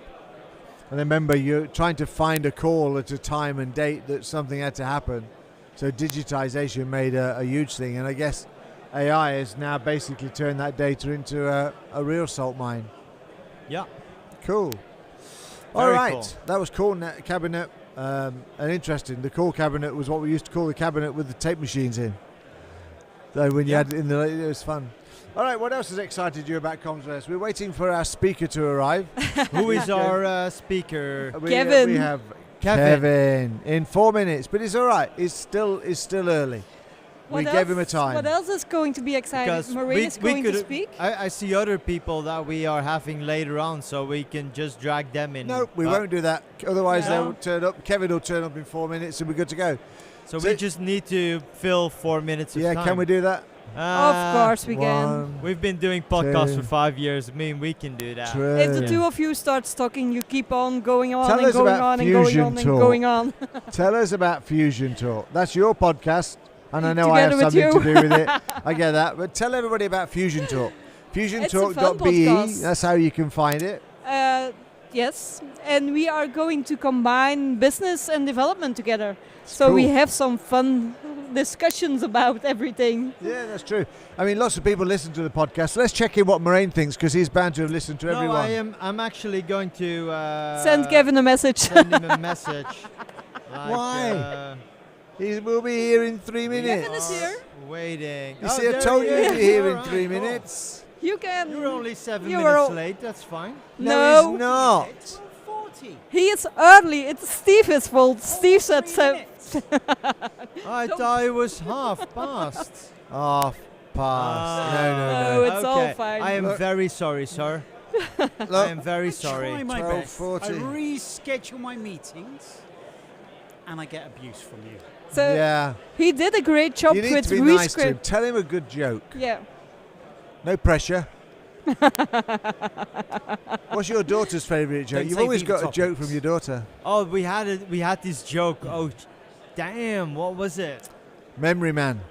And I remember you're trying to find a call at a time and date that something had to happen. So digitization made a huge thing. And I guess AI has now basically turned that data into a real salt mine. Yeah. Cool. All Very right. cool. That was Callcabinet. And interesting. The Callcabinet was what we used to call the cabinet with the tape machines in. So when you Yeah. had it in the, it was fun. All right, what else has excited you about Commsverse? We're waiting for our speaker to arrive. Who is our speaker? Kevin. We have Kevin. Kevin in 4 minutes, but it's all right. It's still early. We What gave him a else- time. What else is going to be exciting? Because Marie is going to speak. I see other people that we are having later on, so we can just drag them in. No, we won't do that. Otherwise, No. they'll turn up. Kevin will turn up in 4 minutes, and we're good to go. So So- we just need to fill 4 minutes of Yeah, time. can we do that? Of course we can. One, We've been doing podcasts two, for 5 years. I mean, we can do that. two. If the two of you start talking, you keep on going on Tell and us going about on and going Fusion on and Talk. going on. Tell us about Fusion Talk. That's your podcast, and I know I have Together with something to you. do with it. I get that, but tell everybody about Fusion Talk. FusionTalk.be. podcast. That's how you can find it. Yes, and we are going to combine business and development together. So Cool. we have some fun discussions about everything. Yeah, that's true. I mean, lots of people listen to the podcast. Let's check in what Moraine thinks, because he's bound to have listened to No, everyone. I'm actually going to Send Kevin a message. send him a message. Like, Why? He will be here in 3 minutes. Kevin is here. Waiting. You see, I there told he you is. he'd be here in Alright, 3 cool. minutes. You can. You're only 7 You minutes are- late. That's fine. No, he's No. not. 40. He is early. It's Steve's fault. Steve said 3 so. minutes. I thought it was half past. Half past. No, no, No, no. it's all fine. I am Look. very sorry, sir. I Look, am very I sorry. try my best. 12:40. I reschedule my meetings, and I get abuse from you. So yeah. he did a great job You need with to be nice to him. rescript. Tell him a good joke. Yeah. No pressure. What's your daughter's favourite joke? Don't You've say always Viva got a joke Topics. from your daughter. Oh, we had this joke. Oh, damn! What was it? Memory Man.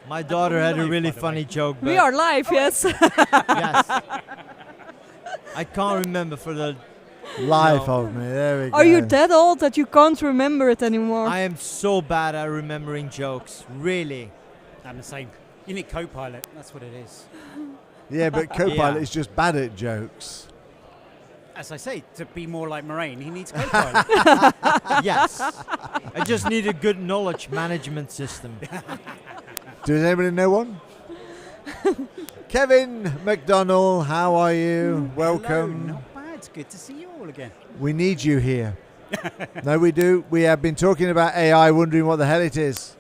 My daughter we had a live, really by the funny way? joke. We but are live, yes. yes. I can't remember for the. Life No. of me. There we go. Are you that old that you can't remember it anymore? I am so bad at remembering jokes. Really. I'm the same. You need Copilot. That's what it is. Yeah, but Copilot Yeah. is just bad at jokes. as I say, to be more like Moraine, he needs Copilot. Yes. I just need a good knowledge management system. Does anybody know one? Kevin McDonnell, how are you? Welcome. Hello, not bad. Good to see you all again. We need you here. No, we do. We have been talking about AI, wondering what the hell it is.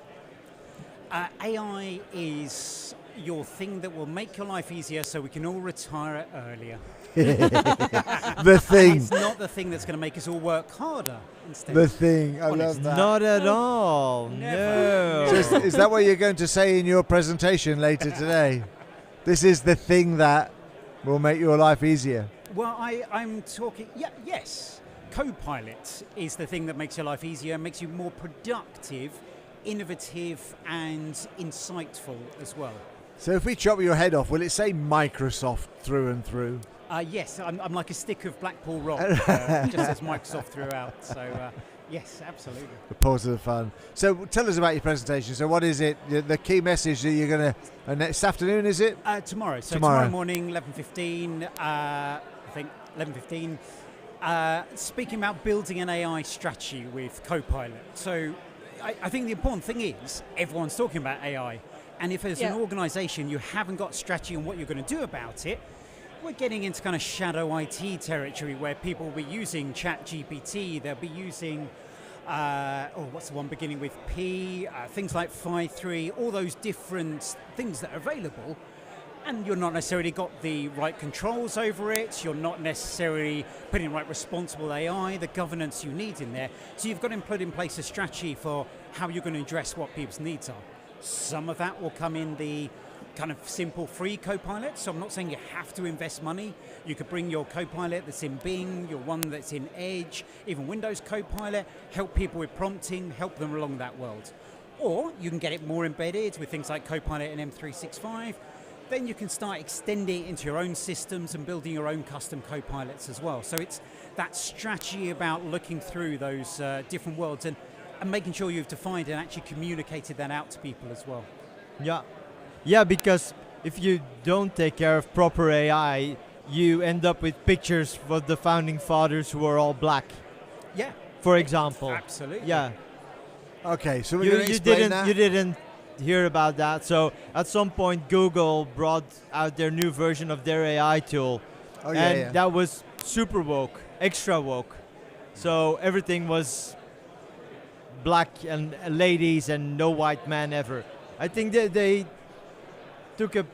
AI is your thing that will make your life easier so we can all retire earlier. The thing. It's not the thing that's going to make us all work harder instead. The thing. I Honest. love that. Not at all. Never. No. So is that what you're going to say in your presentation later today? This is the thing that will make your life easier. Well, I'm talking... Yes. Copilot is the thing that makes your life easier, makes you more productive, innovative and insightful as well. So if we chop your head off, will it say Microsoft through and through? Yes, I'm like a stick of Blackpool rock. Just says Microsoft throughout. So, yes, absolutely. The pause of the fun. So tell us about your presentation. So what is it? The key message that you're going to... this afternoon, is it? Tomorrow. So Tomorrow. tomorrow morning, 11:15. I think 11:15. Speaking about building an AI strategy with Copilot. So I think the important thing is everyone's talking about AI. And if as an organisation you haven't got strategy on what you're going to do about it, we're getting into kind of shadow IT territory where people will be using ChatGPT, they'll be using, what's the one beginning with P, things like Phi3, all those different things that are available, and you're not necessarily got the right controls over it, you're not necessarily putting the right responsible AI, the governance you need in there, so you've got to put in place a strategy for how you're going to address what people's needs are. Some of that will come in the kind of simple free Copilot, so I'm not saying you have to invest money. You could bring your Copilot that's in Bing, your one that's in Edge, even Windows Copilot, help people with prompting, help them along that world. Or you can get it more embedded with things like Copilot and M365. Then you can start extending it into your own systems and building your own custom Copilots as well. So it's that strategy about looking through those different worlds and making sure you've defined and actually communicated that out to people as well. Yeah, because if you don't take care of proper AI, you end up with pictures of the founding fathers who are all black. Yeah. For example. Absolutely. Yeah. Okay, so we're going to explain that. You didn't hear about that. So at some point, Google brought out their new version of their AI tool. Oh, and that was super woke, extra woke. So everything was black and ladies and no white man ever. I think that they took a...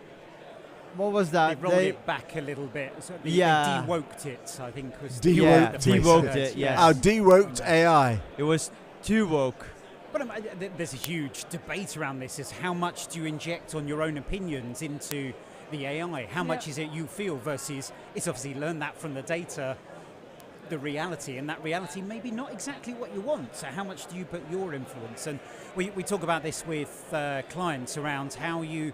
What was that? They rolled it back a little bit. So they de-woked it, I think. Was de-woked it, yes. Oh, de-woked AI. It was too woke. But there's a huge debate around this, is how much do you inject on your own opinions into the AI? How much is it you feel versus it's obviously learn that from the data, the reality, and that reality maybe not exactly what you want. So how much do you put your influence? And we talk about this with clients around how you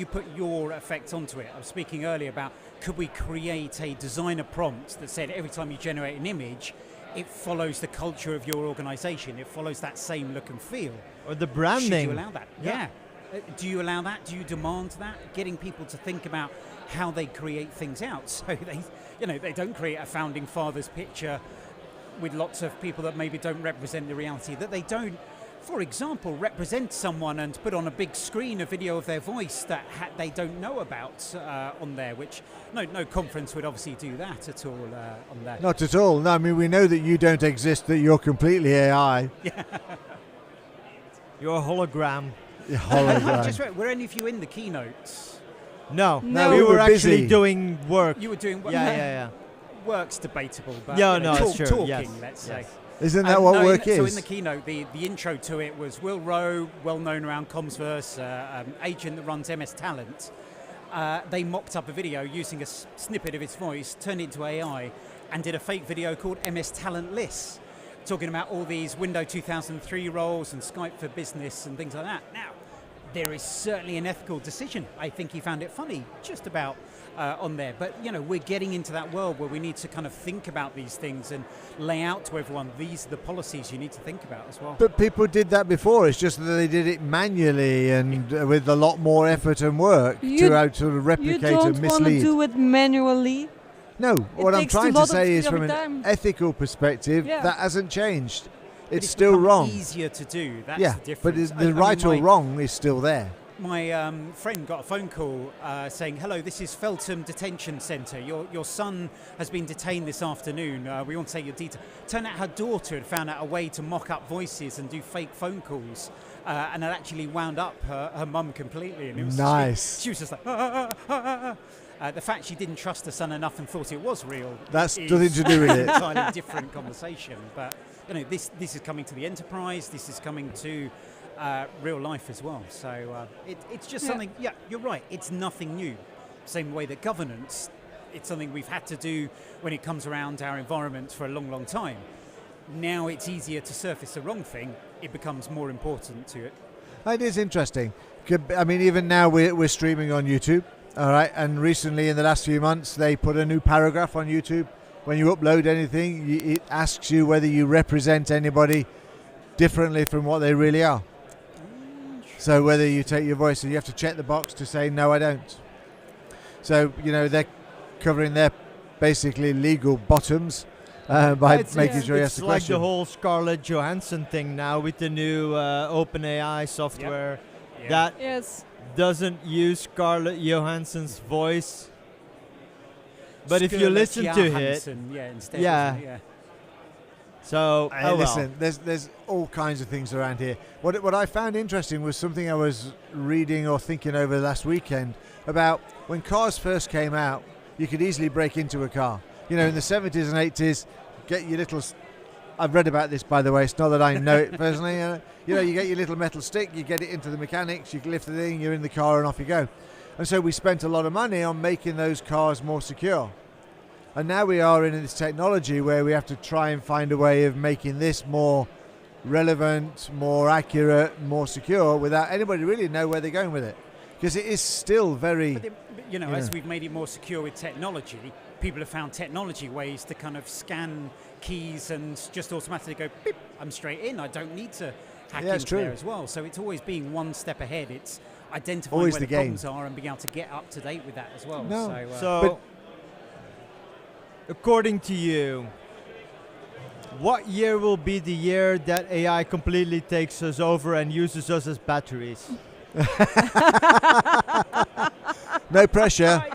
put your effect onto it. I was speaking earlier about could we create a designer prompt that said every time you generate an image, it follows the culture of your organization, it follows that same look and feel. Or the branding. Should you allow that? Yeah. Do you allow that? Do you demand that? Getting people to think about how they create things out, so they don't create a founding fathers picture with lots of people that maybe don't represent the reality, that they don't, for example, represent someone and put on a big screen a video of their voice that they don't know about on there, which no conference would obviously do that at all on there. Not at all. No, I mean, we know that you don't exist, that you're completely AI. Yeah. You're a hologram. Just right, were any of you in the keynotes? No, No, we we were were actually busy. doing work. You were doing work? Yeah. Work's debatable, but it's true. talking, Yes. let's say. Isn't that what work is? So in the keynote, the intro to it was Will Rowe, well known around Commsverse, agent that runs MS Talent. They mocked up a video using a snippet of his voice, turned it into AI, and did a fake video called MS Talent Lists, talking about all these Windows 2003 roles and Skype for Business and things like that. Now, there is certainly an ethical decision. I think he found it funny, just about on there. But, we're getting into that world where we need to kind of think about these things and lay out to everyone, these are the policies you need to think about as well. But people did that before. It's just that they did it manually and with a lot more effort and work to sort of replicate and You don't want to mislead. do it manually. No, what I'm takes too trying to much say of is your from an time. ethical perspective, Yeah. that hasn't changed. But It's still become wrong. Easier to do. That's Yeah, the but difference. the right or wrong is still there. My friend got a phone call saying, "Hello, this is Feltham Detention Centre. Your son has been detained this afternoon. We want to take your details." Turned out her daughter had found out a way to mock up voices and do fake phone calls, and had actually wound up her mum completely. And it was Nice. She was just like, the fact she didn't trust her son enough and thought it was real. That's is nothing to do with an it. entirely different conversation. But this is coming to the enterprise. This is coming to real life as well. So it's just something. Yeah, you're right. It's nothing new. Same way that governance, it's something we've had to do when it comes around our environment for a long, long time. Now it's easier to surface the wrong thing. It becomes more important to it. It is interesting. I mean, even now we're streaming on YouTube, all right? And recently, in the last few months, they put a new paragraph on YouTube. When you upload anything, it asks you whether you represent anybody differently from what they really are. So whether you take your voice, and you have to check the box to say, no, I don't. So, they're covering their basically legal bottoms by making sure you ask the like question. the whole Scarlett Johansson thing now with the new OpenAI software that doesn't use Scarlett Johansson's voice. But if you listen to it, instead, So, listen, there's all kinds of things around here. What I found interesting was something I was reading or thinking over last weekend about when cars first came out. You could easily break into a car. In the 70s and 80s, get your little. I've read about this, by the way. It's not that I know it personally. You get your little metal stick, you get it into the mechanics, you lift the thing, you're in the car, and off you go. And so we spent a lot of money on making those cars more secure. And now we are in this technology where we have to try and find a way of making this more relevant, more accurate, more secure without anybody really know where they're going with it. Because it is still very... As we've made it more secure with technology, people have found technology ways to kind of scan keys and just automatically go, beep, I'm straight in. I don't need to hack into there as well. So it's always being one step ahead. It's identifying where the problems are and being able to get up to date with that as well. So according to you, what year will be the year that AI completely takes us over and uses us as batteries? No pressure.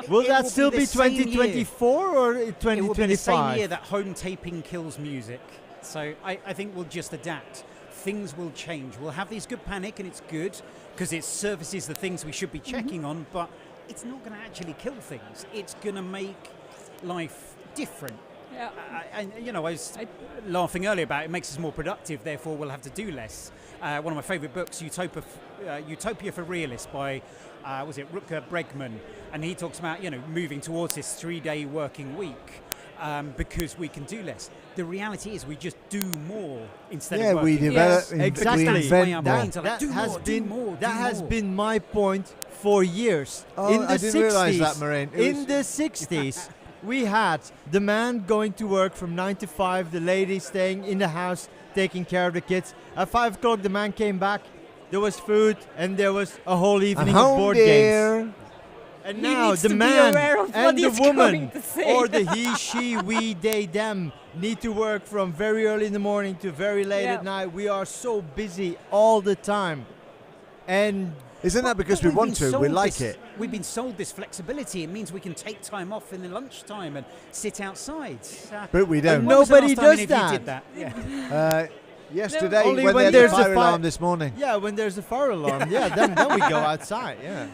Will that still be 2024 or 2025? It will be the same year that home taping kills music. So I think we'll just adapt. Things will change. We'll have these good panic, and it's good because it services the things we should be checking on, but it's not going to actually kill things. It's going to make life different. Yeah. I was laughing earlier about it makes us more productive, therefore we'll have to do less. One of my favourite books, Utopia for Realists by, Rutger Bregman, and he talks about, moving towards this 3-day working week because we can do less. The reality is we just do more instead of working. We develop, exactly. we invent more. That has been my point for years. Oh, in the I didn't realise that, Maureen. In the 60s, we had the man going to work from 9 to 5, the lady staying in the house, taking care of the kids. At 5 o'clock, the man came back. There was food, and there was a whole evening of board games. And now the man and the woman, or the he, she, we, they, them, need to work from very early in the morning to very late at night. We are so busy all the time. And isn't that because we want to? We like it. We've been sold this flexibility. It means we can take time off in the lunchtime and sit outside. But we don't. Nobody does Did that. Yeah. Yesterday, only when there's a fire alarm this morning. Yeah, when there's a fire alarm. then we go outside. Yeah.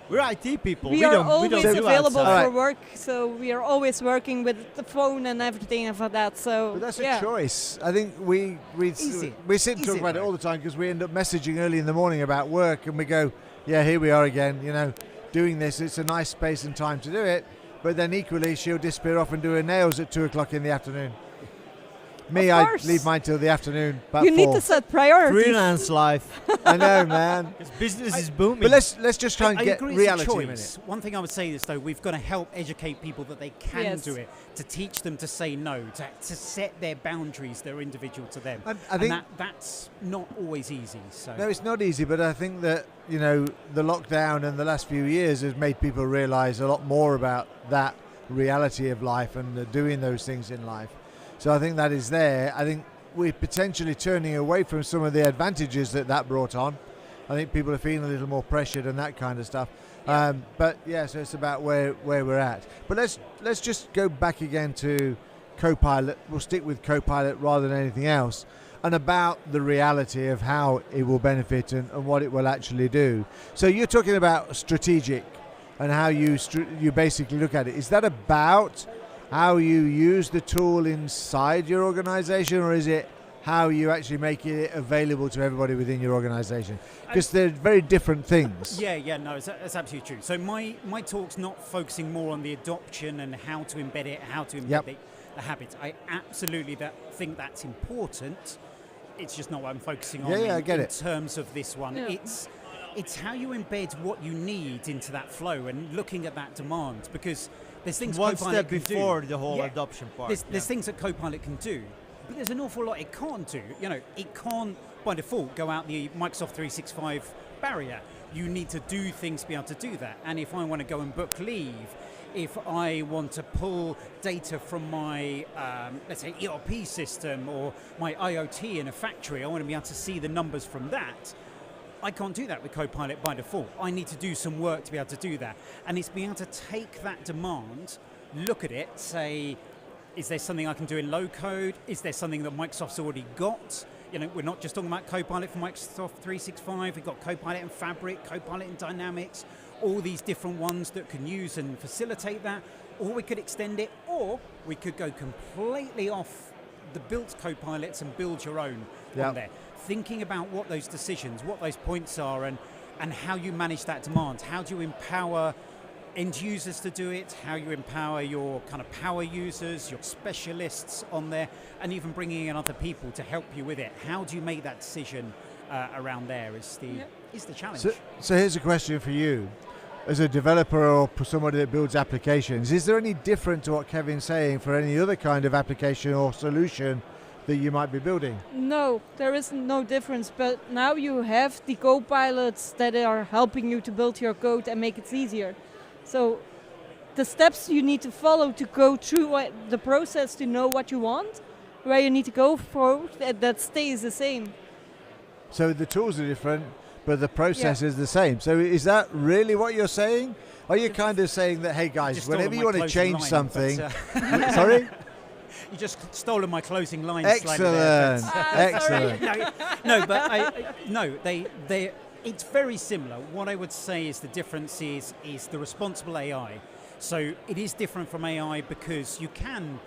We're IT people. We are always don't do available outside. for work, so we are always working with the phone and everything and for that. So but that's a choice. I think we sit and talk about it all the time because we end up messaging early in the morning about work, and we go, yeah, here we are again. Doing this. It's a nice space and time to do it. But then equally, she'll disappear off and do her nails at 2:00 in the afternoon. Me, I leave mine till the afternoon. About you 4. need to set priorities. Freelance life. I know, man. Because business is booming. But let's just try and get reality in it. One thing I would say is, though, we've got to help educate people that they can do it, to teach them to say no, to set their boundaries that are individual to them. I think that's not always easy. So. No, it's not easy, but I think that, the lockdown and the last few years has made people realise a lot more about that reality of life and doing those things in life. So I think that is there. I think we're potentially turning away from some of the advantages that brought on. I think people are feeling a little more pressured and that kind of stuff. But yeah, so it's about where we're at. But let's just go back again to Copilot. We'll stick with Copilot rather than anything else, and about the reality of how it will benefit and what it will actually do. So you're talking about strategic and how you basically look at it. Is that about how you use the tool inside your organization, or is it how you actually make it available to everybody within your organization? Because they're very different things. No, that's absolutely true. So my talk's not focusing more on the adoption and how to embed it, how to embed the habits. I absolutely think that's important. It's just not what I'm focusing on in terms of this one. Yeah. It's how you embed what you need into that flow and looking at that demand, because there's things one Copilot step can before do. the whole adoption part. There's things that Copilot can do, but there's an awful lot it can't do. It can't by default go out the Microsoft 365 barrier. You need to do things to be able to do that. And if I want to go and book leave, if I want to pull data from my, let's say, ERP system or my IoT in a factory, I want to be able to see the numbers from that. I can't do that with Copilot by default. I need to do some work to be able to do that. And it's being able to take that demand, look at it, say, is there something I can do in low code? Is there something that Microsoft's already got? We're not just talking about Copilot for Microsoft 365. We've got Copilot in Fabric, Copilot in Dynamics, all these different ones that can use and facilitate that. Or we could extend it, or we could go completely off the built Copilots and build your own on there. Thinking about what those decisions, what those points are, and how you manage that demand. How do you empower end users to do it? How you empower your kind of power users, your specialists on there, and even bringing in other people to help you with it. How do you make that decision around there is the challenge. So here's a question for you. As a developer or somebody that builds applications, is there any different to what Kevin's saying for any other kind of application or solution that you might be building? No, there is no difference, but now you have the co-pilots that are helping you to build your code and make it easier. So the steps you need to follow to go through the process to know what you want, where you need to go for, that stays the same. So the tools are different, but the process is the same. So is that really what you're saying? Are you kind of saying that, hey guys, whenever you want to change something... Sorry? You just stolen my closing line. Excellent. Excellent. It's very similar. What I would say is the difference is the responsible AI. So it is different from AI because you can,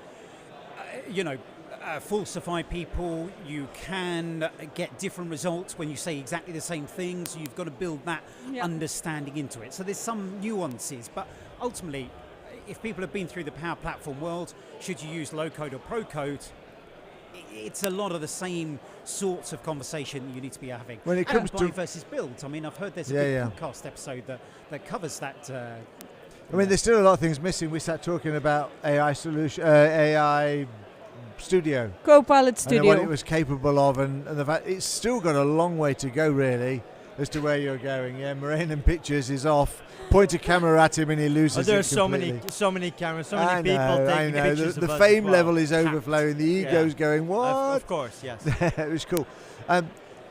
falsify people. You can get different results when you say exactly the same things. You've got to build that understanding into it. So there's some nuances, but ultimately, if people have been through the Power Platform world, should you use low code or pro code? It's a lot of the same sorts of conversation that you need to be having. When it comes to buy versus build, I mean, I've heard there's a good podcast episode that covers that. I mean, there's still a lot of things missing. We start talking about AI solution, AI Studio, Copilot Studio, and what it was capable of, and the fact it's still got a long way to go, really, as to where you're going. Yeah, Moraine in pictures is off. Point a camera at him and he loses it completely. There are so many cameras, so many people taking pictures the of us fame as well. level is overflowing. The ego's going, what? Of course, yes. It was cool.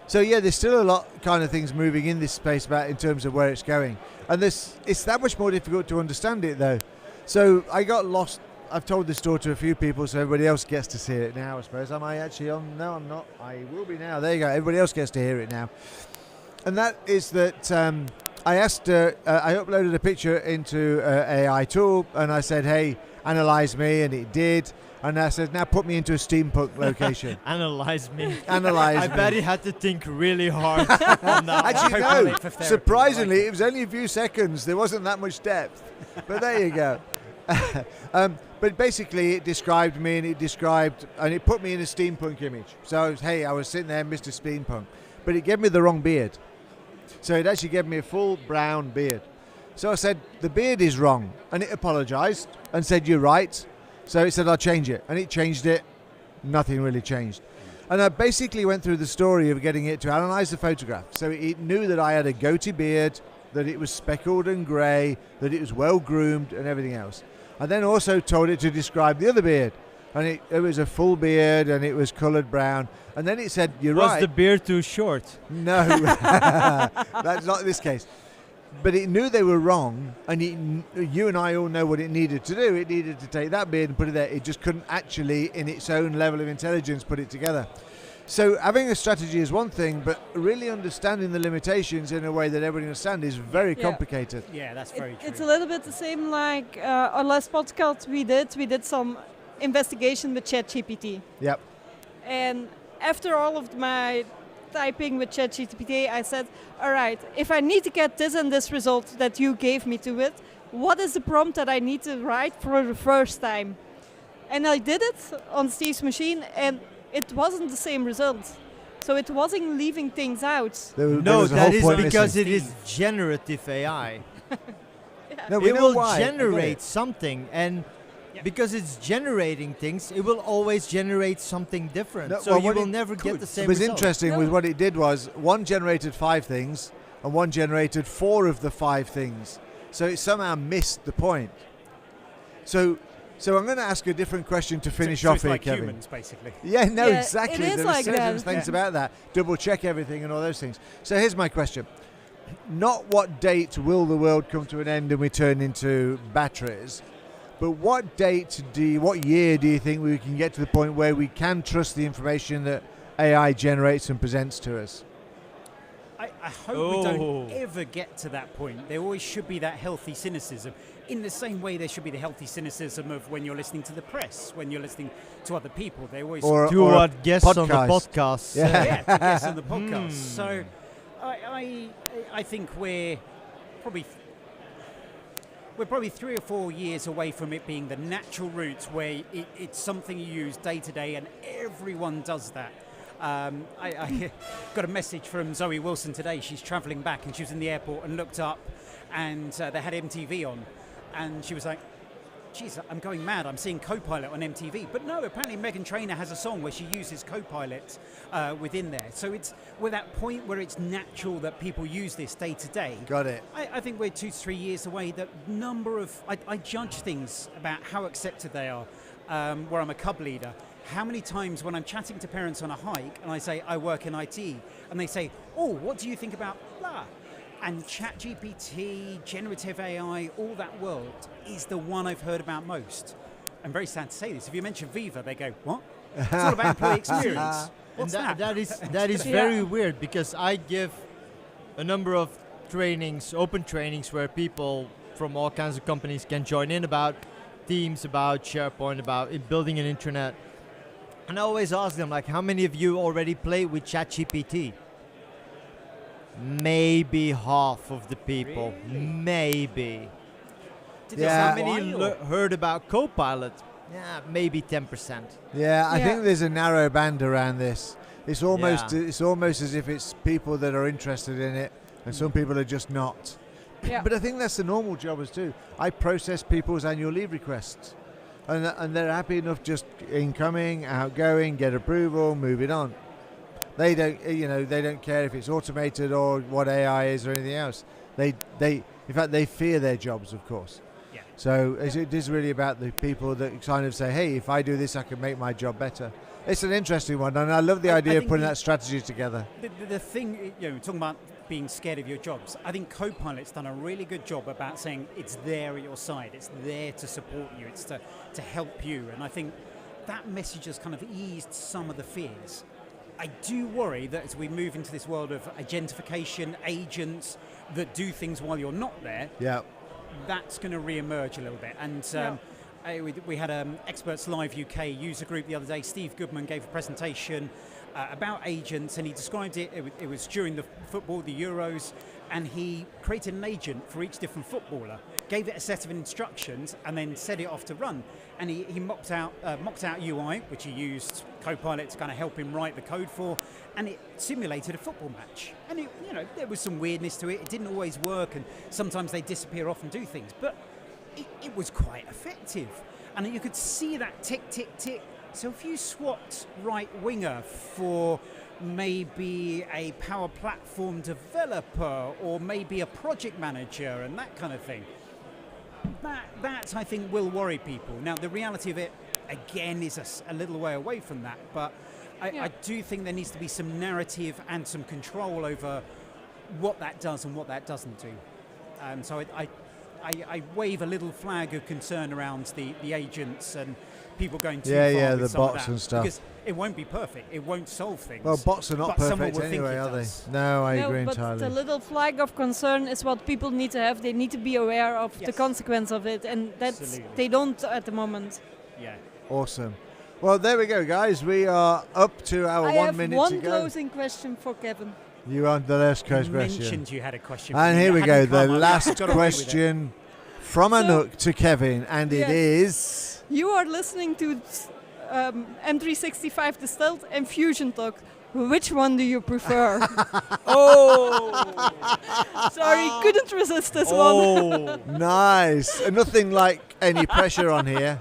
So yeah, there's still a lot kind of things moving in this space about in terms of where it's going, and it's that much more difficult to understand it though. So I got lost. I've told this story to a few people, so everybody else gets to see it now. I suppose. Am I actually on? No, I'm not. I will be now. There you go. Everybody else gets to hear it now, and that is that. I asked. I uploaded a picture into AI tool, and I said, "Hey, analyze me," and it did. And I said, "Now put me into a steampunk location." Analyze me. Analyze me. I bet he had to think really hard on that. Actually, no. Surprisingly, it was only a few seconds. There wasn't that much depth. But there you go. But basically, it described me, and it put me in a steampunk image. So, I was sitting there, Mr. Steampunk. But it gave me the wrong beard. So it actually gave me a full brown beard. So I said, the beard is wrong. And it apologized and said, you're right. So it said, I'll change it. And it changed it. Nothing really changed. And I basically went through the story of getting it to analyze the photograph. So it knew that I had a goatee beard, that it was speckled and grey, that it was well groomed and everything else. I then also told it to describe the other beard. And it was a full beard and it was coloured brown. And then it said, you're right. Was the beard too short? No, that's not this case. But it knew they were wrong, and you and I all know what it needed to do. It needed to take that beard and put it there. It just couldn't actually, in its own level of intelligence, put it together. So having a strategy is one thing, but really understanding the limitations in a way that everybody understands is very complicated. Yeah, that's very true. It's a little bit the same like our last podcast we did some investigation with ChatGPT. Yep. And after all of my typing with ChatGPT, I said, all right, if I need to get this and this result that you gave me to it, what is the prompt that I need to write for the first time? And I did it on Steve's machine, and it wasn't the same result. So it wasn't leaving things out. No, that is because it is generative AI. No, we it know will why. generate something, and because it's generating things, it will always generate something different. No, so well, you will never get the same It was result. interesting with what it did was one generated 5 things and one generated 4 of the 5 things. So it somehow missed the point. So I'm going to ask a different question to finish off it's here, like Kevin. humans, basically. Yeah, no, Yeah, exactly. it is There like are certain that. things about that. Double check everything and all those things. So here's my question. Not what date will the world come to an end and we turn into batteries, but what year do you think we can get to the point where we can trust the information that AI generates and presents to us? I hope we don't ever get to that point. There always should be that healthy cynicism. In the same way there should be the healthy cynicism of when you're listening to the press, when you're listening to other people. They always Do what guests on the podcast. yeah, to guests on the podcast. So I think we're probably 3 or 4 years away from it being the natural route where it's something you use day to day, and everyone does that. I got a message from Zoe Wilson today. She's travelling back, and she was in the airport and looked up, and they had MTV on, and she was like, geez, I'm going mad. I'm seeing Copilot on MTV. But no, apparently Meghan Trainor has a song where she uses Copilot within there. So we're that point where it's natural that people use this day to day. Got it. I think we're 2 to 3 years away. That number of I judge things about how accepted they are. Where I'm a cub leader, how many times when I'm chatting to parents on a hike and I say I work in IT, and they say, oh, what do you think about blah? And ChatGPT, generative AI, all that world is the one I've heard about most. I'm very sad to say this. If you mention Viva, they go, what? It's all about employee experience. What's that? That is very weird, because I give a number of trainings, open trainings, where people from all kinds of companies can join in about Teams, about SharePoint, about building an intranet. And I always ask them, like, how many of you already play with ChatGPT? Maybe half of the people. Really? Maybe. Yeah. How many heard about Copilot? Yeah, maybe 10%. Yeah, I think there's a narrow band around this. It's almost as if it's people that are interested in it, and some people are just not. Yeah. But I think that's the normal job as too. I process people's annual leave requests, and they're happy enough just incoming, outgoing, get approval, move it on. They don't care if it's automated or what AI is or anything else. In fact, they fear their jobs, of course. Yeah. So it is really about the people that kind of say, hey, if I do this, I can make my job better. It's an interesting one, and I love the idea of putting that strategy together. The thing, talking about being scared of your jobs, I think Copilot's done a really good job about saying it's there at your side, it's there to support you, it's to help you, and I think that message has kind of eased some of the fears. I do worry that as we move into this world of agentification, agents that do things while you're not there, that's going to re-emerge a little bit. And we had Experts Live UK user group the other day. Steve Goodman gave a presentation about agents, and he described it. It was during the football, the Euros, and he created an agent for each different footballer, gave it a set of instructions, and then set it off to run. And he mocked out UI, which he used Copilot to kind of help him write the code for, and it simulated a football match. And there was some weirdness to it. It didn't always work, and sometimes they disappear off and do things, but it was quite effective. And you could see that tick, tick, tick. So if you swapped right winger for maybe a Power Platform developer or maybe a project manager and that kind of thing, that I think will worry people. Now, the reality of it, again, is a little way away from that, but I do think there needs to be some narrative and some control over what that does and what that doesn't do. So I wave a little flag of concern around the agents and people going too far with the some of bots that, and stuff. because it won't be perfect. It won't solve things. Well, bots are not but someone perfect will think anyway, it are they? does. No, I agree but entirely. the little flag of concern is what people need to have. They need to be aware of the Yes. consequence of it, and that's Absolutely. they don't at the moment. Yeah. Awesome. Well, there we go, guys. We are up to our I 1 have minute one to go. closing question for Kevin. You want the last You question? mentioned you had a question. And for me. here we It go, hadn't the come. I've last got away with it. question from Anouk to Kevin, and it Yes. is... You are listening to M365 Distilled and Fusion Talk. Which one do you prefer? Sorry, couldn't resist this one. Nice. And nothing like any pressure on here.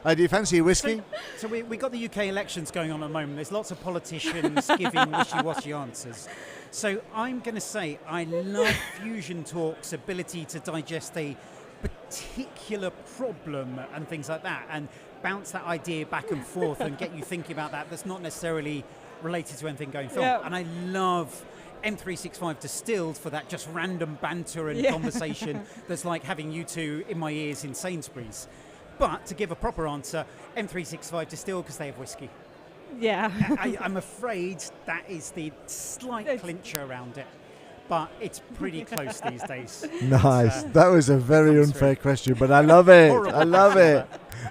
Do you fancy a whiskey? So we got the UK elections going on at the moment. There's lots of politicians giving wishy-washy answers. So I'm going to say I love Fusion Talk's ability to digest a particular problem and things like that, and bounce that idea back and forth and get you thinking about that. That's not necessarily related to anything going film. Yeah. And I love M365 Distilled for that just random banter and conversation that's like having you two in my ears in Sainsbury's. But to give a proper answer, M365 Distilled because they have whiskey. Yeah. I'm afraid that is the slight clincher around it. But it's pretty close these days. Nice. It's, That was a very comes unfair through. question, but I love it. Horrible. I love it.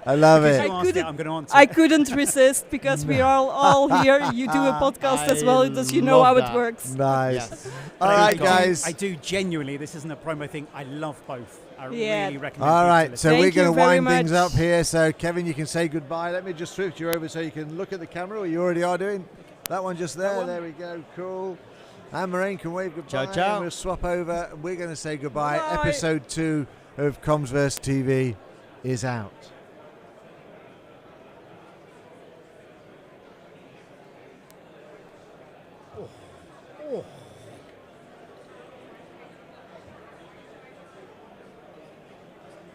I love Because it. you asked it, I'm going to answer I it. couldn't resist because we are all here. You do a podcast as well, thus you know love how that. it works. Nice. Yes. All But right, I guys. do genuinely, this isn't a promo thing, I love both. I Yeah. really recommend All people to right, listen. so Thank we're you going to very wind things much. up here. So, Kevin, you can say goodbye. Let me just switch you over so you can look at the camera, or you already are doing. That one just there. one. There we go. Cool. And Maureen can wave goodbye. Ciao, ciao. And we'll swap over. We're going to say goodbye. Bye. Episode 2 of Commsverse TV is out. Oh.